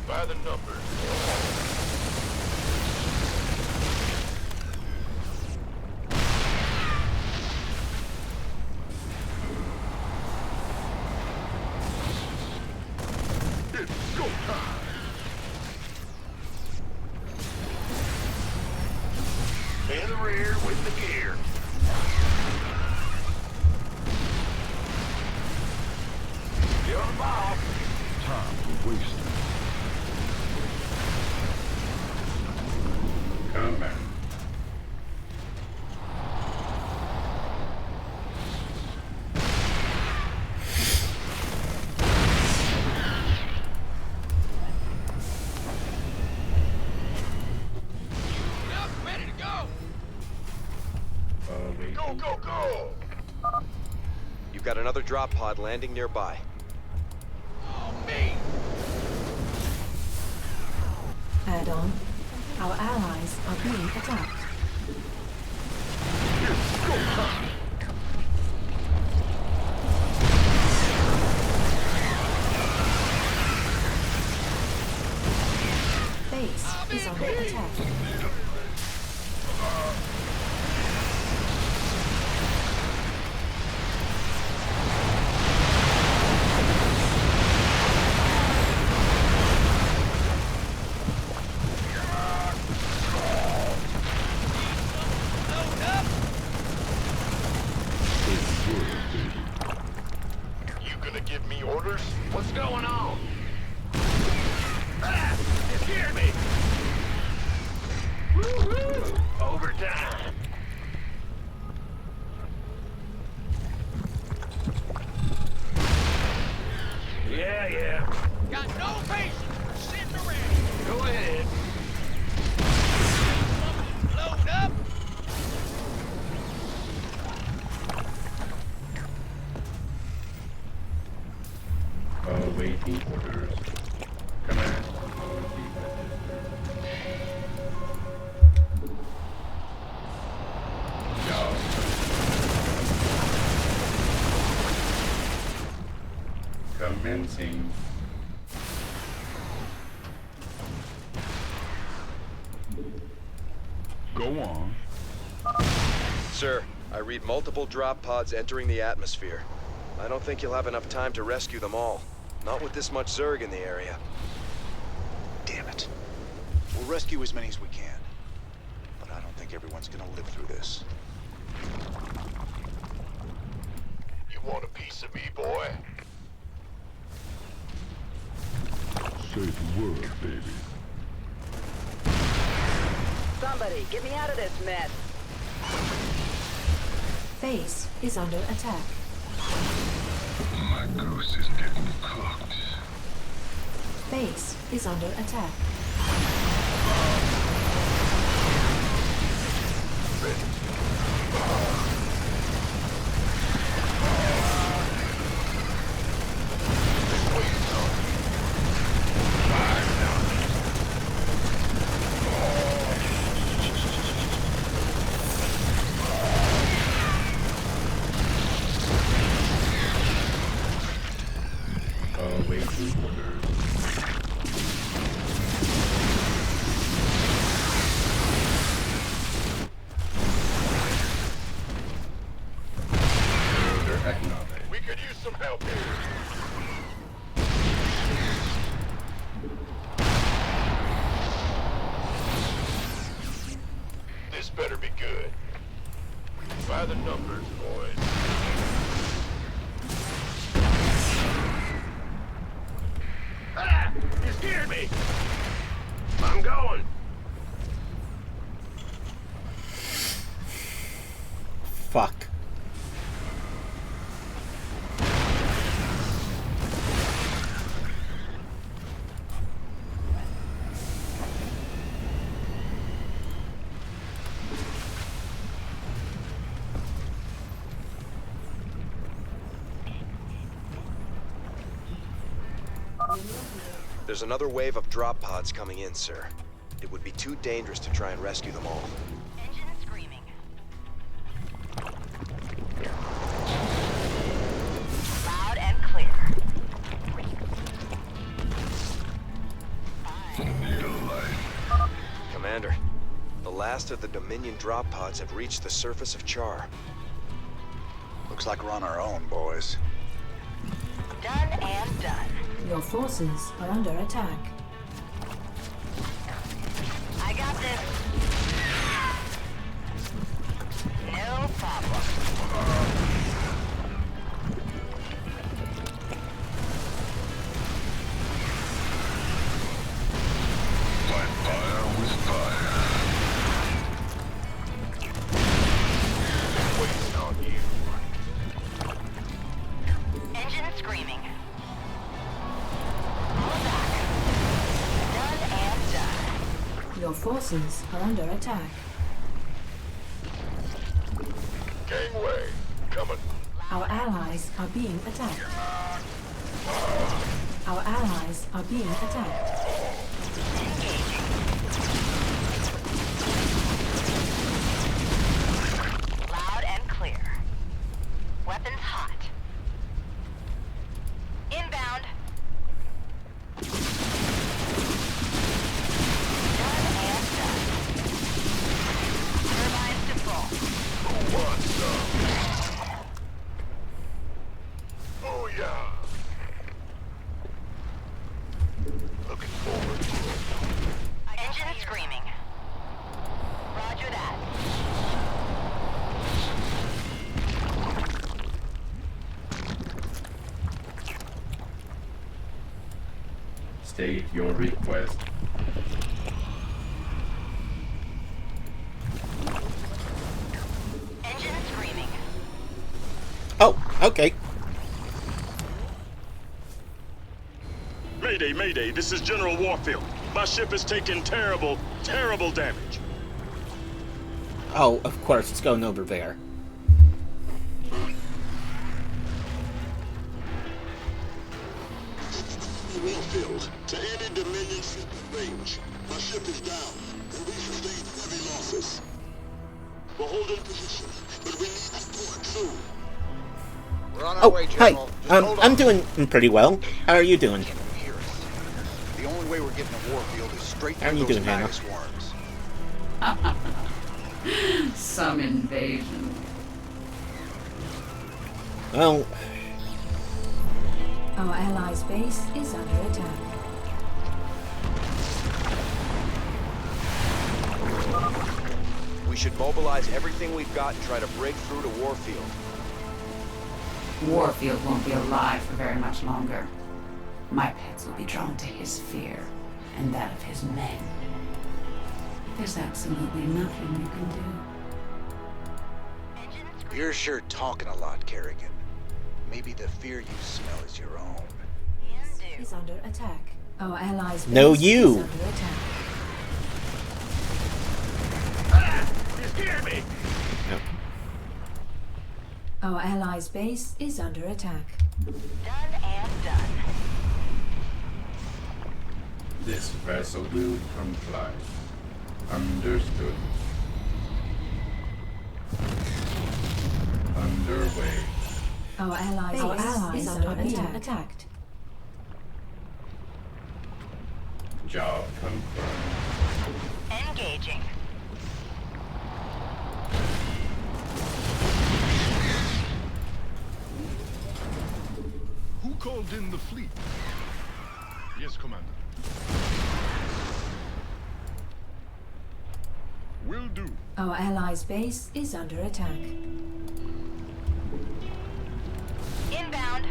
By the numbers. It's go time. In the rear with the gear. You're the boss. Time wasted. Combat. Ready to go. Go, go, go! You've got another drop pod landing nearby. Oh, me. Add-on. Our allies are being attacked. Base is under attack. You gonna give me orders? What's going on? Ah! You scared me! Woo-hoo! Overtime! Yeah. Got no patience for sitting around. Go ahead. Something blown up? Awaiting orders. Command. Commencing. Go on. Sir, I read multiple drop pods entering the atmosphere. I don't think you'll have enough time to rescue them all. Not with this much Zerg in the area. Damn it. We'll rescue as many as we can. But I don't think everyone's gonna live through this. You want a piece of me, boy? Say the word, baby. Somebody, get me out of this mess. Base is under attack. My goose is getting cooked. Base is under attack. Awaiting orders. Order acknowledged. We could use some help here. This better be good. By the numbers, boys. Ah! You scared me! I'm going! Fuck. There's another wave of drop pods coming in, sir. It would be too dangerous to try and rescue them all. Engine screaming. Loud and clear. Need a light. Commander, the last of the Dominion drop pods have reached the surface of Char. Looks like we're on our own, boys. Done and done. Your forces are under attack. I got this. No problem. Fight fire with fire. Waiting on you. Engine screaming. All back. Done and done. Your forces are under attack. Gangway, coming. Our allies are being attacked. Our allies are being attacked. Loud and clear. Weapons hot. Inbound. Done and done. Turbines to full. Who wants some? Oh yeah. Looking forward to it. Engine screaming. Roger that. State your request. Engine screaming. Oh, okay. Mayday, Mayday, this is General Warfield. My ship has taken terrible, terrible damage. Oh, of course, it's going over there. Warfield, to any Dominion ship in range. My ship is down, and we sustained heavy losses. We're holding position, but we need support soon. We're on Oh, hi. I'm doing pretty well. How are you doing? The only way we're getting to Warfield is straight How are through you those doing, Hannah? Magus worms. Some invasion. Well, Our allies' base is under attack. We should mobilize everything we've got and try to break through to Warfield. Warfield won't be alive for very much longer. My pets will be drawn to his fear and that of his men. There's absolutely nothing you can do. You're sure talking a lot, Kerrigan. Maybe the fear you smell is your own. Is under attack. Our allies' base No, is you. under attack. You scared me! no. Our allies' base is under attack. Done and done. This vessel will comply. Understood. Underway. Our allies' base is under attack. Job confirmed. Engaging. Who called in the fleet? Yes, Commander. Will do. Our allies' base is under attack. Inbound.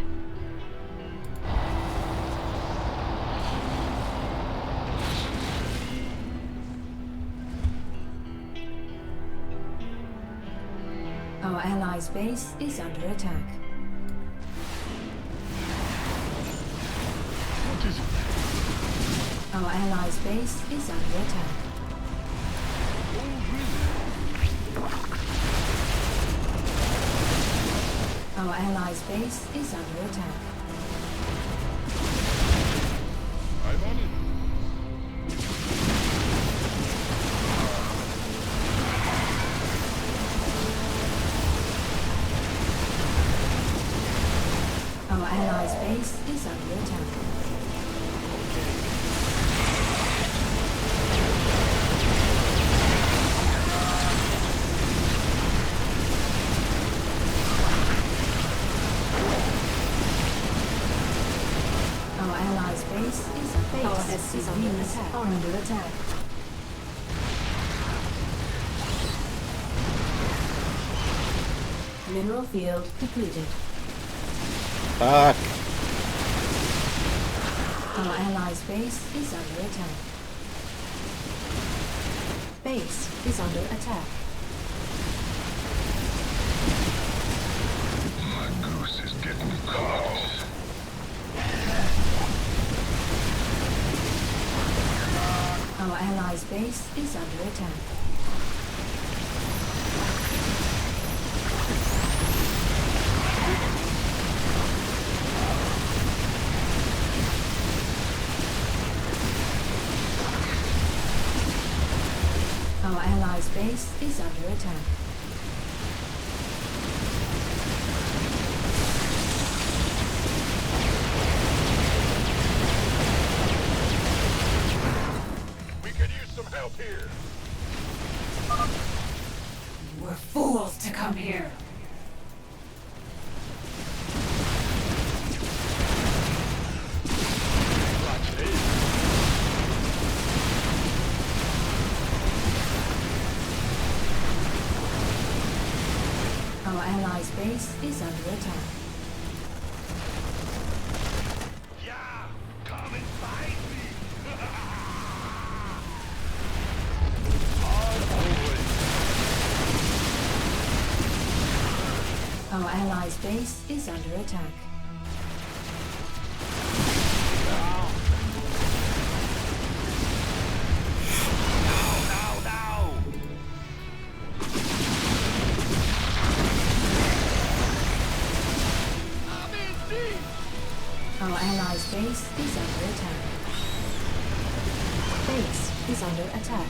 Our allies' base is under attack. What is it? Our allies' base is under attack. Our allies' base is under attack. I'm on it. Our allies' base is under attack. Our allies' base is under attack. Mineral field depleted. Fuck. Our allies' base is under attack. Base is under attack. My goose is getting caught. Our allies' base is under attack. Our allies' base is under attack. We could use some help here. You were fools to come here. Our allies' base is under attack. Yeah, come and find me. Our allies' base is under attack. Our allies' base is under attack. Base is under attack.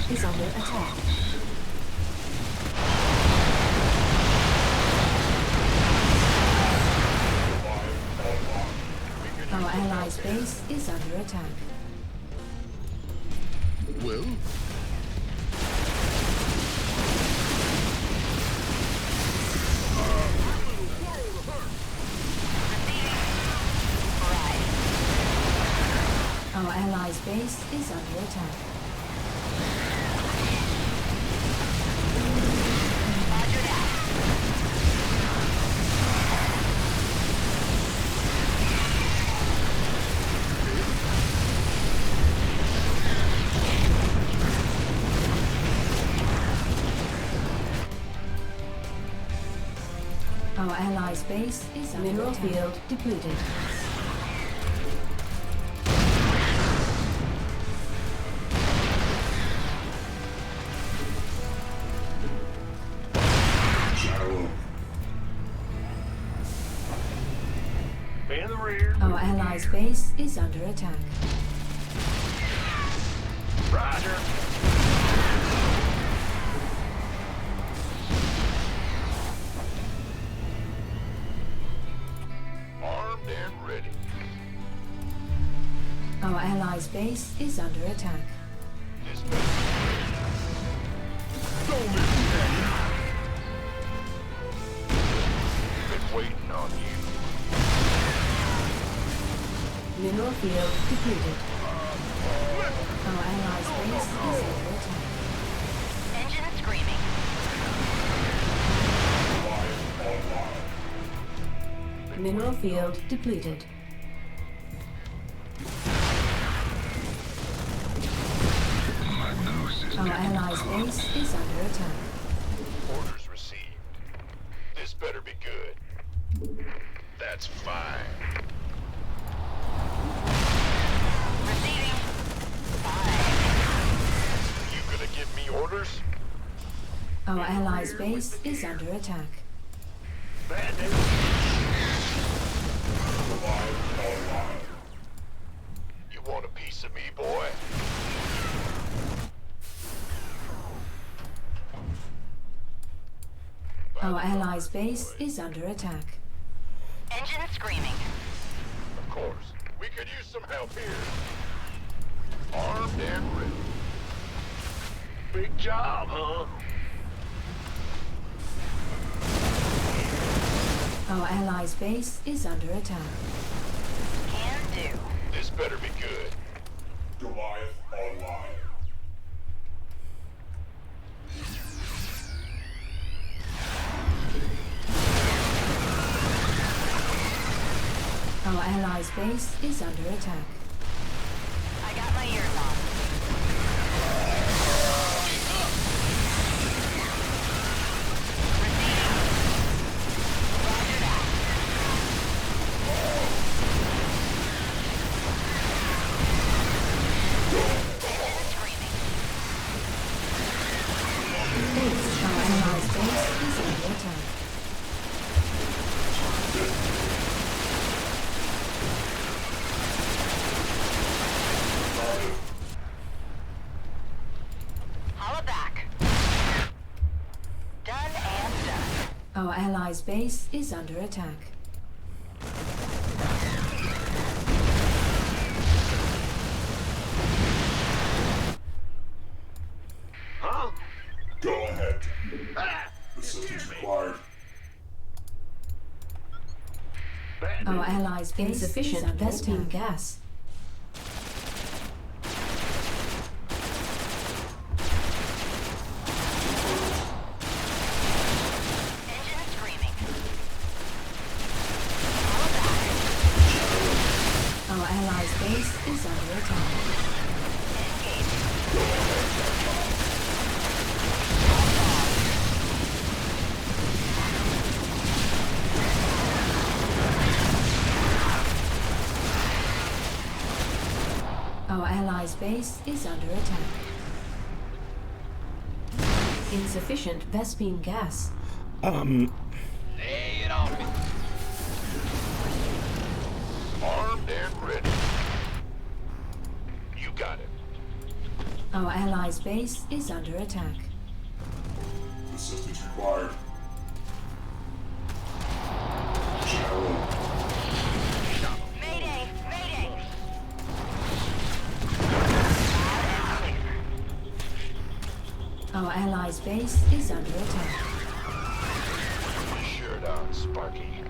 is under attack. Our allies' base is under attack. Well? Our allies' base is under attack. Roger that. Our allies' base is under mineral attack. Field depleted. In the rear. Our allies' base is under attack. Roger. Armed and ready. Our allies' base is under attack. Don't miss me, Daddy. Been waiting on you. Mineral field depleted. Our allies' base is under attack. Engine screaming. Mineral field depleted. Our allies' base is under attack. Orders received. This better be good. That's fine. Receiving. You gonna give me orders? Our allies' base is under attack. Bad news. You want a piece of me, boy? Our allies' base is under attack. Engine screaming. Of course. We could use some help here. Armed and ready. Big job, huh? Our allies' base is under attack. Can do. This better be good. Goliath online. Our allies' base is under attack. I got my ears on. Our allies' base is under attack. Holla back. Done and done. Our allies' base is under attack. Huh? Go ahead. Assistance required. Our allies' base is under attack. Gas. Engine screaming. Our allies' base is under attack. Our allies' base is under attack. Insufficient Vespine gas. Lay it on me. Armed and ready. You got it. Our allies' base is under attack. Assistance required. Challenge. Mayday! Mayday! Our allies' base is under attack. Sure down, Sparky.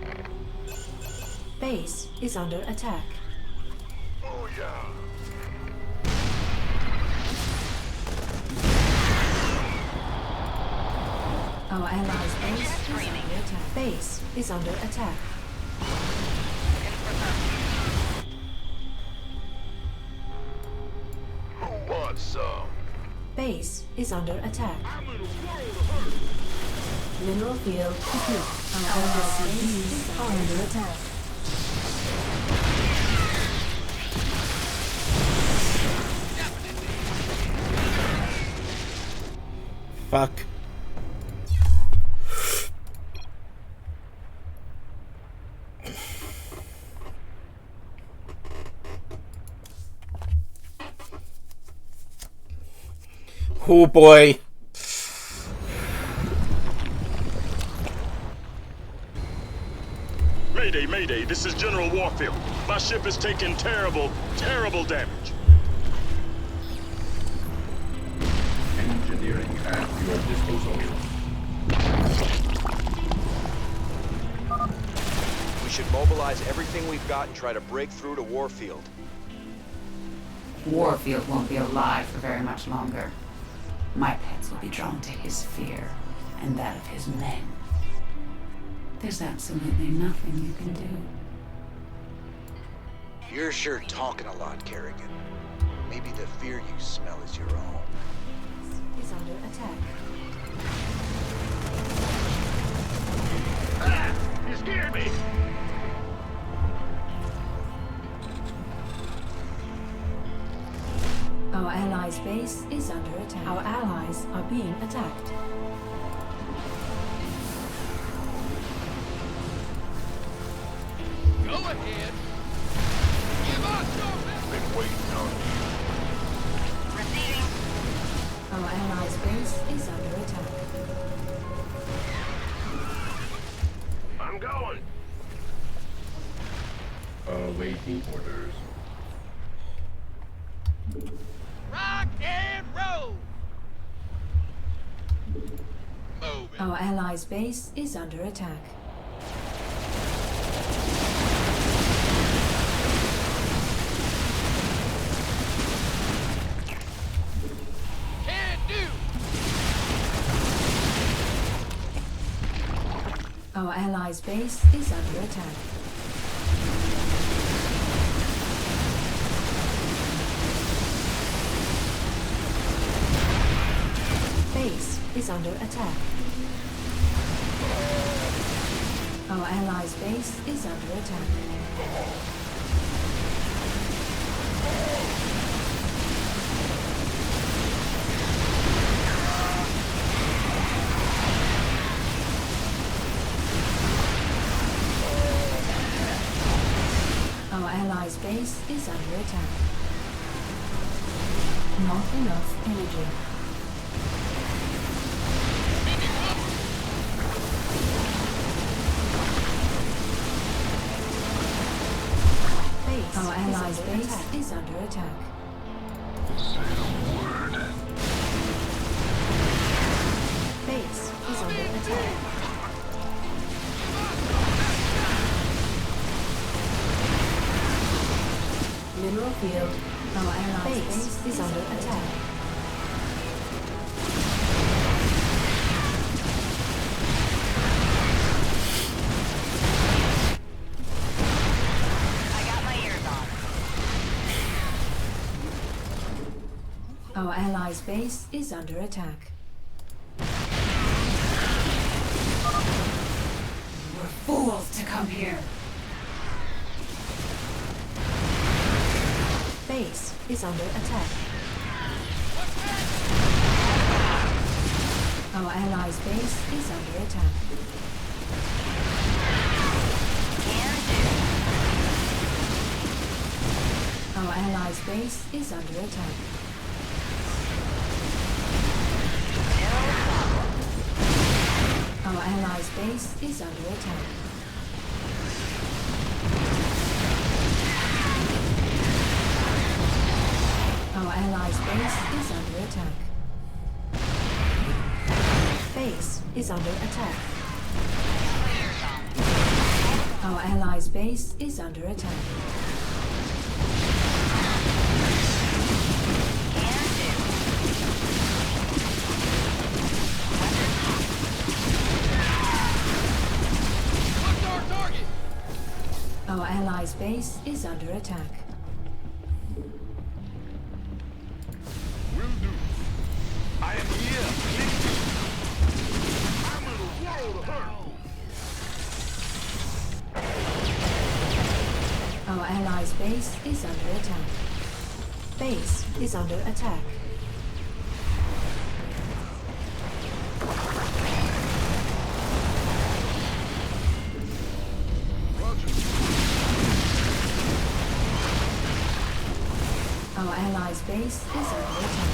Base is under attack. Oh yeah. Our allies' base is under attack. Base is under attack. Who wants some? Base is under attack. Mineral field complete. Our allies' bases are under attack. Fuck. Oh boy. Mayday, Mayday, this is General Warfield. My ship is taking terrible, terrible damage. Engineering at your disposal. We should mobilize everything we've got and try to break through to Warfield. Warfield won't be alive for very much longer. My pets will be drawn to his fear and that of his men. There's absolutely nothing you can do. You're sure talking a lot, Kerrigan. Maybe the fear you smell is your own. Is under attack. Ah! You scared me! Our allies' base is under attack. Our allies are being attacked. Go ahead. Give us your best. Been waiting on you. Receiving. Our allies' base is under attack. I'm going. Awaiting orders. Rock and roll. Moving. Our allies' base is under attack. Can do. Our allies' base is under attack. Base is under attack. Our allies' base is under attack. Our allies' base is under attack. Not enough energy. Our allies' base is under attack. Say the word. Base is under attack. Mineral field. Our allies' base is under attack. Our allies' base is under attack. We're fools to come here. Base is under attack. Our allies' base is under attack. Our allies' base is under attack. base is under attack. Our allies' base is under attack. Base is under attack. Our allies' base is under attack. Our allies' base is under attack. Will do. I am here. I'm in a world of hurt. Our allies' base is under attack. Base is under attack. Our allies' base is under attack.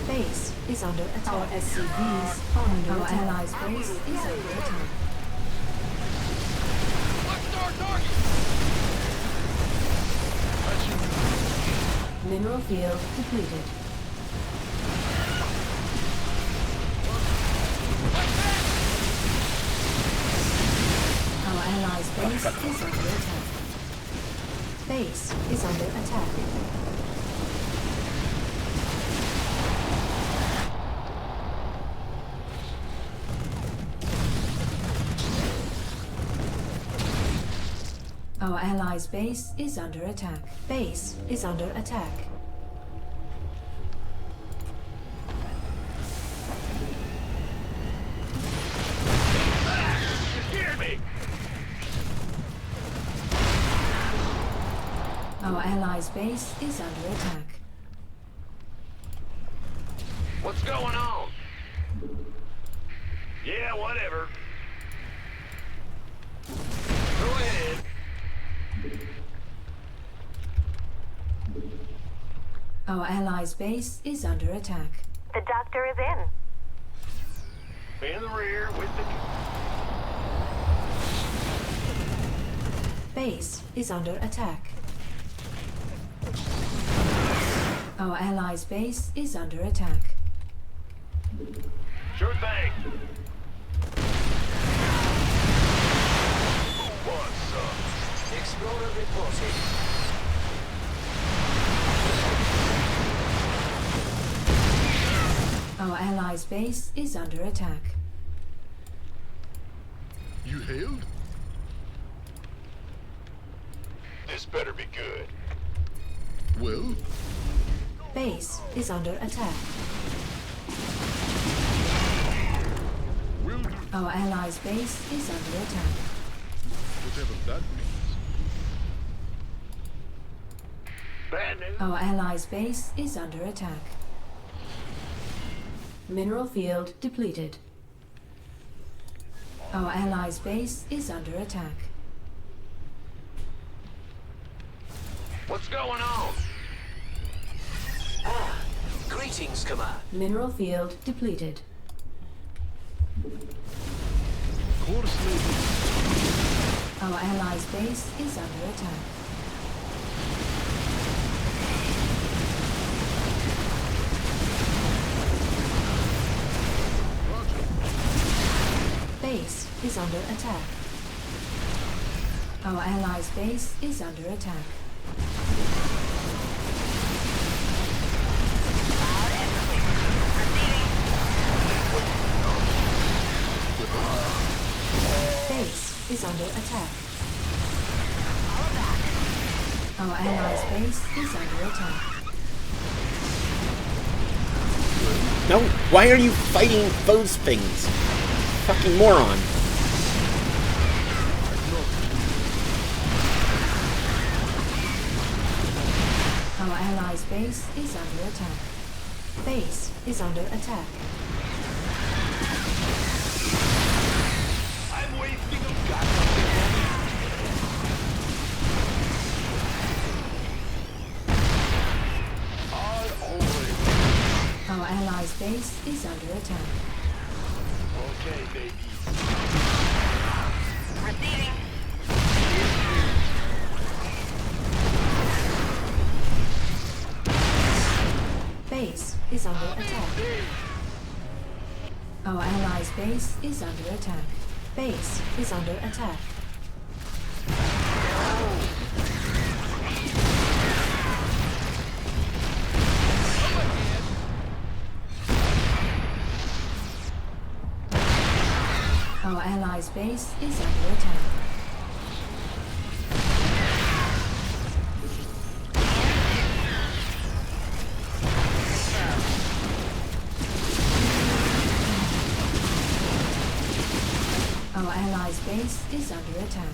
Base is under attack. Our SCVs are under attack. Our allies' base is under attack. Mineral field depleted. Our allies' base is under attack. Base is under attack. Our allies' base is under attack. Base is under attack. Our allies' base is under attack. What's going on? Yeah, whatever. Go ahead. Our allies' base is under attack. The doctor is in. In the rear with the... Base is under attack. Our allies' base is under attack. Sure thing. What's up? Explorer reporting. Our allies' base is under attack. You hailed? This better be good. Well? Base is under attack. Will do. Our allies' base is under attack. Whatever that means. Bad news. Our allies' base is under attack. Mineral field depleted. Our allies' base is under attack. What's going on? Greetings, Command. Mineral field depleted. Course lady. Our allies' base is under attack. Base is under attack. Our allies' base is under attack. Base is under attack. Our allies' base is under attack. No, why are you fighting those things? Fucking moron. Our allies' base is under attack. Base is under attack. I'm wasting a goddamn base is under attack. Okay, baby. Receiving. Base is under attack. Our allies' base is under attack. Base is under attack. Our allies' base is under attack. Our allies' base is under attack.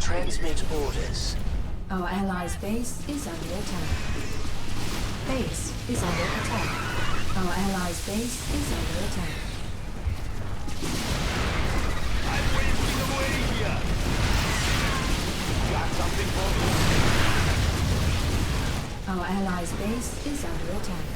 Transmit orders. Our allies' base is under attack. Base is under attack. Our allies' base is under attack. Got something for me? Our allies' base is under attack.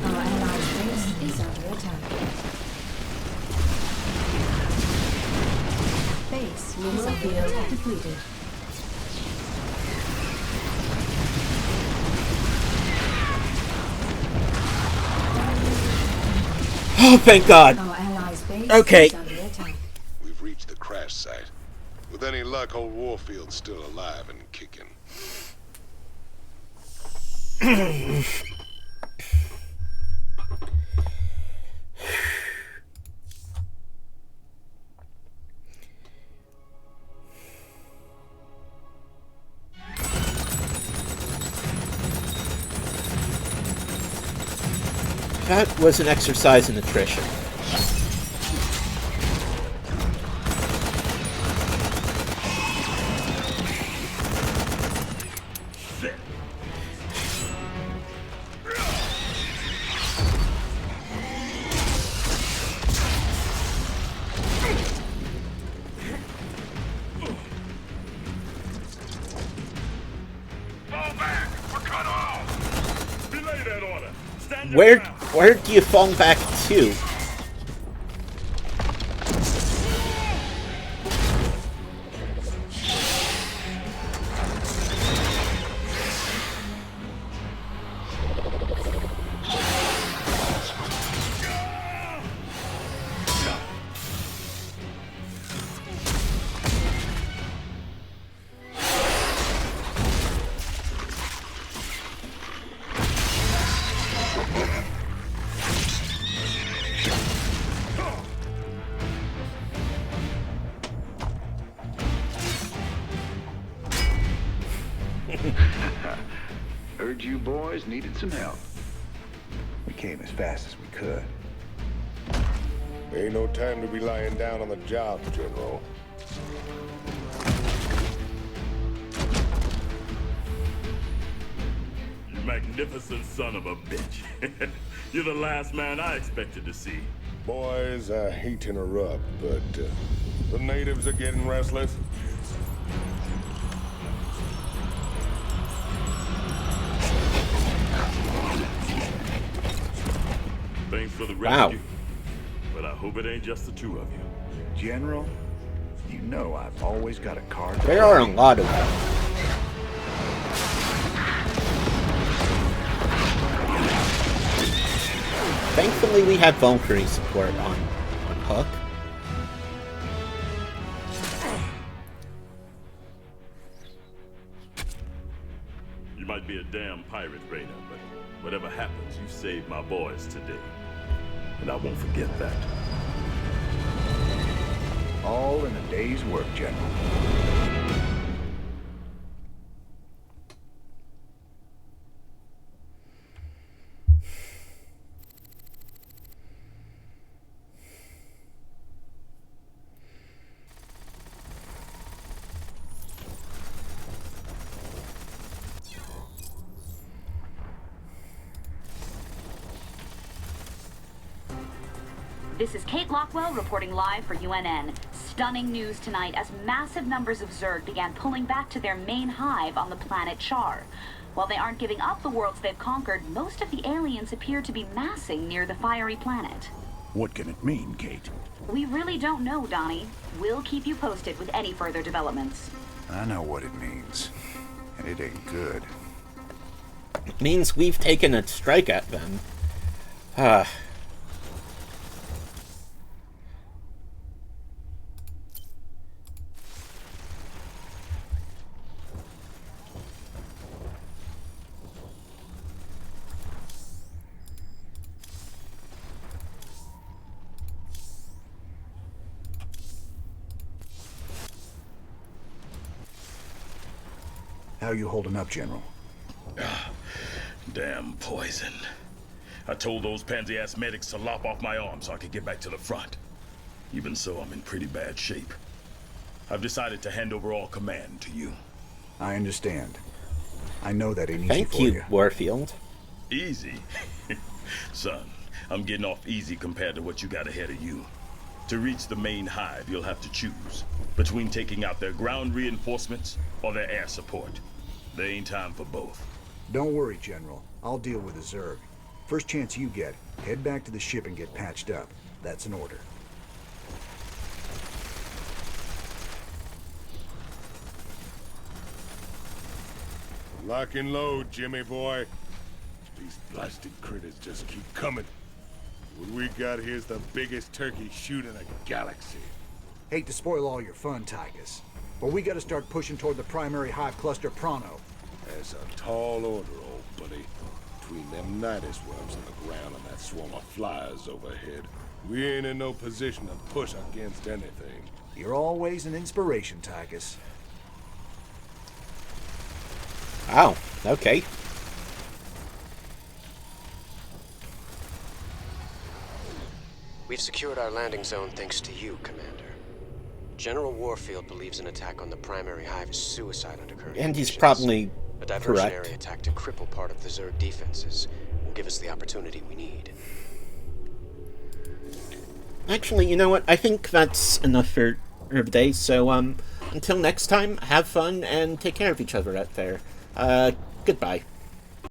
Our allies' base is under attack. Base is under attack. Depleted. Oh, thank God. Our allies' base Okay. is under attack. We've reached the crash site. With any luck, old Warfield's still alive and kicking. That was an exercise in attrition. Fall back! We're cut off! Belay that order. Stand your Where ground. where do you fall back to? Heard you boys needed some help. We came as fast as we could. Ain't no time to be lying down on the job, General. You magnificent son of a bitch. You're the last man I expected to see. Boys, I hate to interrupt, but the natives are getting restless. Thanks for the Wow. rescue. But I hope it ain't just the two of you. General, you know I've always got a card. There are a lot of them. Thankfully, we have Valkyrie support on Hook. You might be a damn pirate, Raynor, but whatever happens, you saved my boys today. And I won't forget that. All in a day's work, General. This is Kate Lockwell reporting live for UNN. Stunning news tonight as massive numbers of Zerg began pulling back to their main hive on the planet Char. While they aren't giving up the worlds they've conquered, most of the aliens appear to be massing near the fiery planet. What can it mean, Kate? We really don't know, Donnie. We'll keep you posted with any further developments. I know what it means, and it ain't good. It means we've taken a strike at them. How you holding up, General? Damn poison. I told those pansy-ass medics to lop off my arm so I could get back to the front. Even so, I'm in pretty bad shape. I've decided to hand over all command to you. I understand. I know that ain't easy Thank for you, Warfield. Easy? Son, I'm getting off easy compared to what you got ahead of you. To reach the main hive, you'll have to choose between taking out their ground reinforcements or their air support. There ain't time for both. Don't worry, General. I'll deal with the Zerg. First chance you get, head back to the ship and get patched up. That's an order. Lock and load, Jimmy boy. These blasted critters just keep coming. What we got here's the biggest turkey shoot in a galaxy. Hate to spoil all your fun, Tygus, but we gotta start pushing toward the primary hive cluster pronto. That's a tall order, old buddy. Between them nidus worms on the ground and that swarm of flies overhead, we ain't in no position to push against anything. You're always an inspiration, Tygus. Oh, okay. We've secured our landing zone thanks to you, Commander. General Warfield believes an attack on the primary hive is suicide under current And he's conditions. probably A diversionary correct. attack to cripple part of the Zerg defenses will give us the opportunity we need. Actually, you know what? I think that's enough for today. So, until next time, have fun and take care of each other out there. Goodbye.